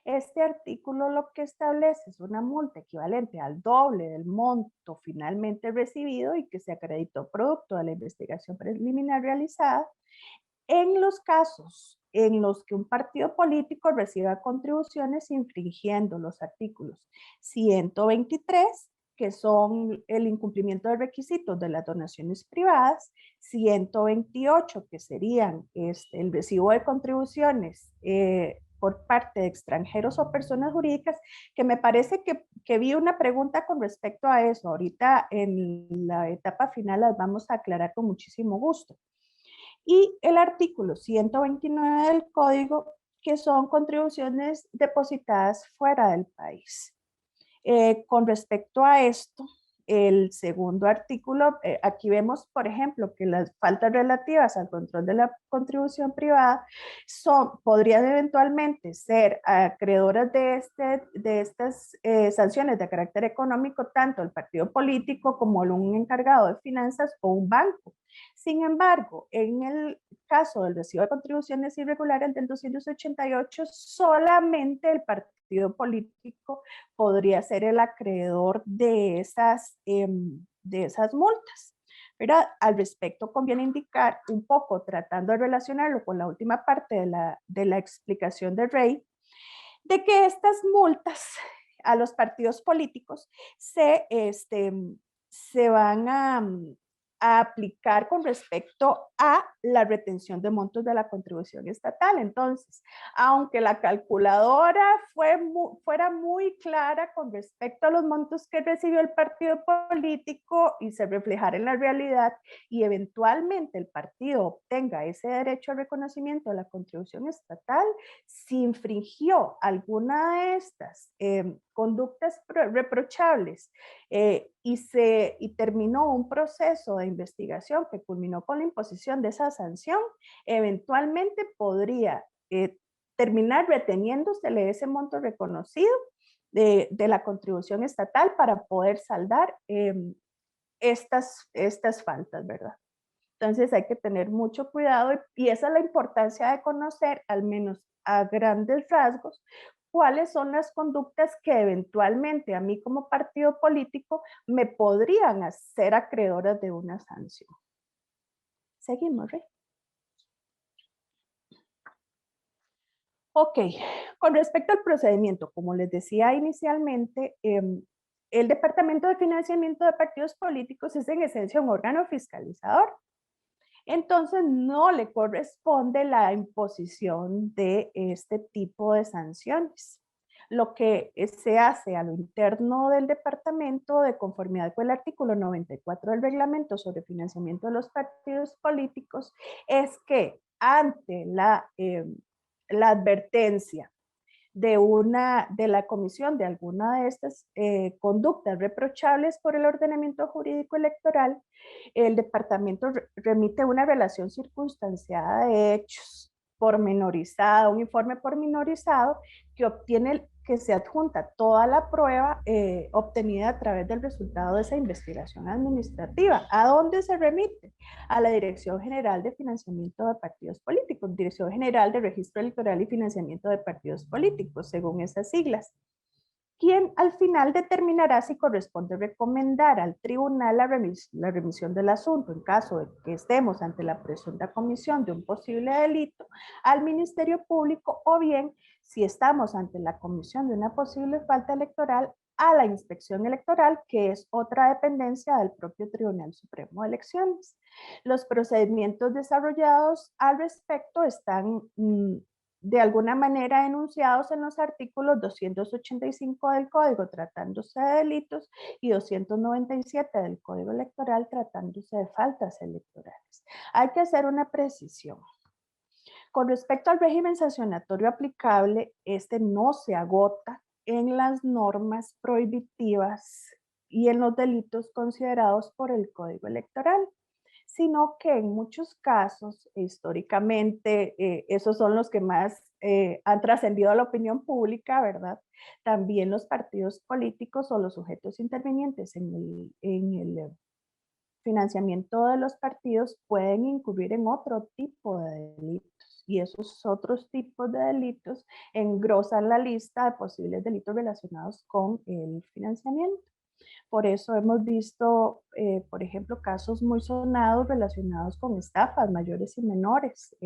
Este artículo lo que establece es una multa equivalente al doble del monto finalmente recibido y que se acreditó producto de la investigación preliminar realizada en los casos en los que un partido político reciba contribuciones infringiendo los artículos 123, que son el incumplimiento de requisitos de las donaciones privadas, 128, que serían el recibo de contribuciones por parte de extranjeros o personas jurídicas, que me parece que vi una pregunta con respecto a eso. Ahorita en la etapa final las vamos a aclarar con muchísimo gusto. Y el artículo 129 del código, que son contribuciones depositadas fuera del país. Con respecto a esto, el segundo artículo, aquí vemos, por ejemplo, que las faltas relativas al control de la contribución privada podrían eventualmente ser acreedoras de estas sanciones de carácter económico, tanto el partido político como un encargado de finanzas o un banco. Sin embargo, en el caso del recibo de contribuciones irregulares del 288, solamente el partido político podría ser el acreedor de esas multas. Pero al respecto conviene indicar un poco, tratando de relacionarlo con la última parte de la explicación de Rey, de que estas multas a los partidos políticos se van a aplicar con respecto a la retención de montos de la contribución estatal. Entonces, aunque la calculadora fuera muy clara con respecto a los montos que recibió el partido político y se reflejara en la realidad y eventualmente el partido obtenga ese derecho al reconocimiento de la contribución estatal, si infringió alguna de estas conductas reprochables y terminó un proceso de investigación que culminó con la imposición de esa sanción, eventualmente podría terminar reteniéndosele ese monto reconocido de la contribución estatal para poder saldar estas faltas, ¿verdad? Entonces hay que tener mucho cuidado y esa es la importancia de conocer, al menos a grandes rasgos, cuáles son las conductas que eventualmente a mí como partido político me podrían hacer acreedoras de una sanción. Seguimos, Rey. Ok, con respecto al procedimiento, como les decía inicialmente, el Departamento de Financiamiento de Partidos Políticos es en esencia un órgano fiscalizador. Entonces no le corresponde la imposición de este tipo de sanciones. Lo que se hace a lo interno del departamento, de conformidad con el artículo 94 del reglamento sobre financiamiento de los partidos políticos, es que ante la advertencia de la comisión de alguna de estas conductas reprochables por el ordenamiento jurídico electoral, el departamento remite una relación circunstanciada de hechos pormenorizada, un informe pormenorizado que se adjunta toda la prueba obtenida a través del resultado de esa investigación administrativa. ¿A dónde se remite? A la Dirección General de Financiamiento de Partidos Políticos, Dirección General de Registro Electoral y Financiamiento de Partidos Políticos, según esas siglas, quien al final determinará si corresponde recomendar al tribunal la remisión del asunto en caso de que estemos ante la presunta comisión de un posible delito al Ministerio Público, o bien si estamos ante la comisión de una posible falta electoral a la Inspección Electoral, que es otra dependencia del propio Tribunal Supremo de Elecciones. Los procedimientos desarrollados al respecto están de alguna manera enunciados en los artículos 285 del Código tratándose de delitos y 297 del Código Electoral tratándose de faltas electorales. Hay que hacer una precisión. Con respecto al régimen sancionatorio aplicable, este no se agota en las normas prohibitivas y en los delitos considerados por el Código Electoral, sino que en muchos casos, históricamente, esos son los que más han trascendido a la opinión pública, ¿verdad? También los partidos políticos o los sujetos intervinientes en el financiamiento de los partidos pueden incurrir en otro tipo de delitos. Y esos otros tipos de delitos engrosan la lista de posibles delitos relacionados con el financiamiento. Por eso hemos visto, por ejemplo, casos muy sonados relacionados con estafas mayores y menores,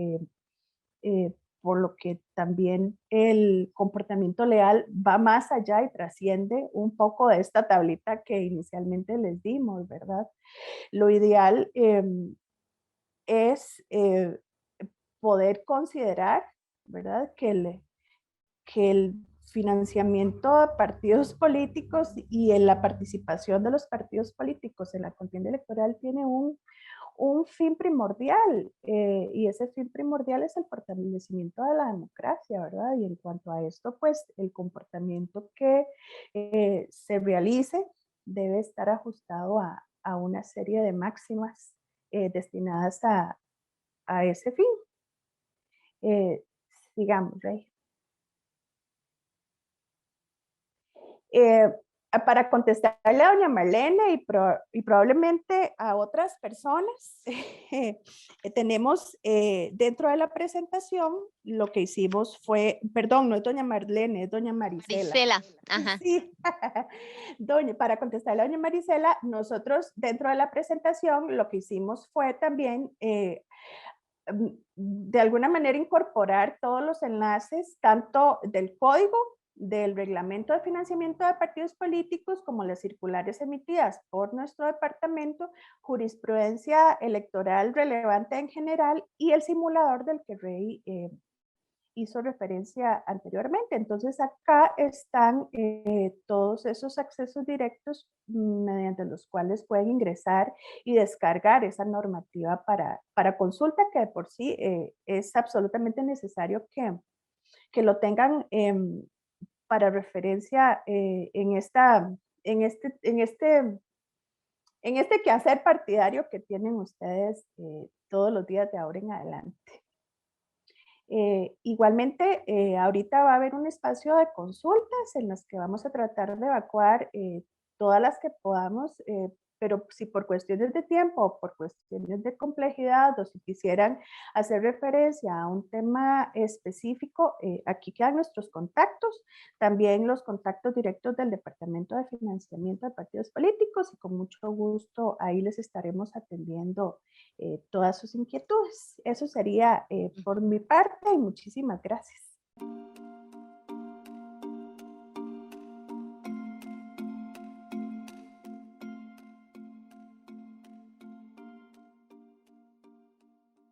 por lo que también el comportamiento leal va más allá y trasciende un poco de esta tablita que inicialmente les dimos, ¿verdad? Lo ideal es poder considerar, ¿verdad? Que el financiamiento de partidos políticos y en la participación de los partidos políticos en la contienda electoral tiene un fin primordial, y ese fin primordial es el fortalecimiento de la democracia, ¿verdad? Y en cuanto a esto, pues el comportamiento que se realice debe estar ajustado a una serie de máximas destinadas a ese fin. Sigamos, Rey. Para contestarle a doña Marlene y probablemente a otras personas, tenemos dentro de la presentación lo que hicimos fue, perdón, no es doña Marlene, es doña Marisela. Marisela, ajá. Sí, para contestarle a doña Marisela, nosotros dentro de la presentación lo que hicimos fue también de alguna manera incorporar todos los enlaces, tanto del código del reglamento de financiamiento de partidos políticos, como las circulares emitidas por nuestro departamento, jurisprudencia electoral relevante en general y el simulador del que Rey hizo referencia anteriormente. Entonces acá están todos esos accesos directos mediante los cuales pueden ingresar y descargar esa normativa para consulta, que de por sí es absolutamente necesario que lo tengan para referencia en este quehacer partidario que tienen ustedes todos los días de ahora en adelante. Igualmente, ahorita va a haber un espacio de consultas en las que vamos a tratar de evacuar todas las que podamos, pero si por cuestiones de tiempo o por cuestiones de complejidad o si quisieran hacer referencia a un tema específico, aquí quedan nuestros contactos, también los contactos directos del Departamento de Financiamiento de Partidos Políticos y con mucho gusto ahí les estaremos atendiendo todas sus inquietudes. Eso sería por mi parte y muchísimas gracias.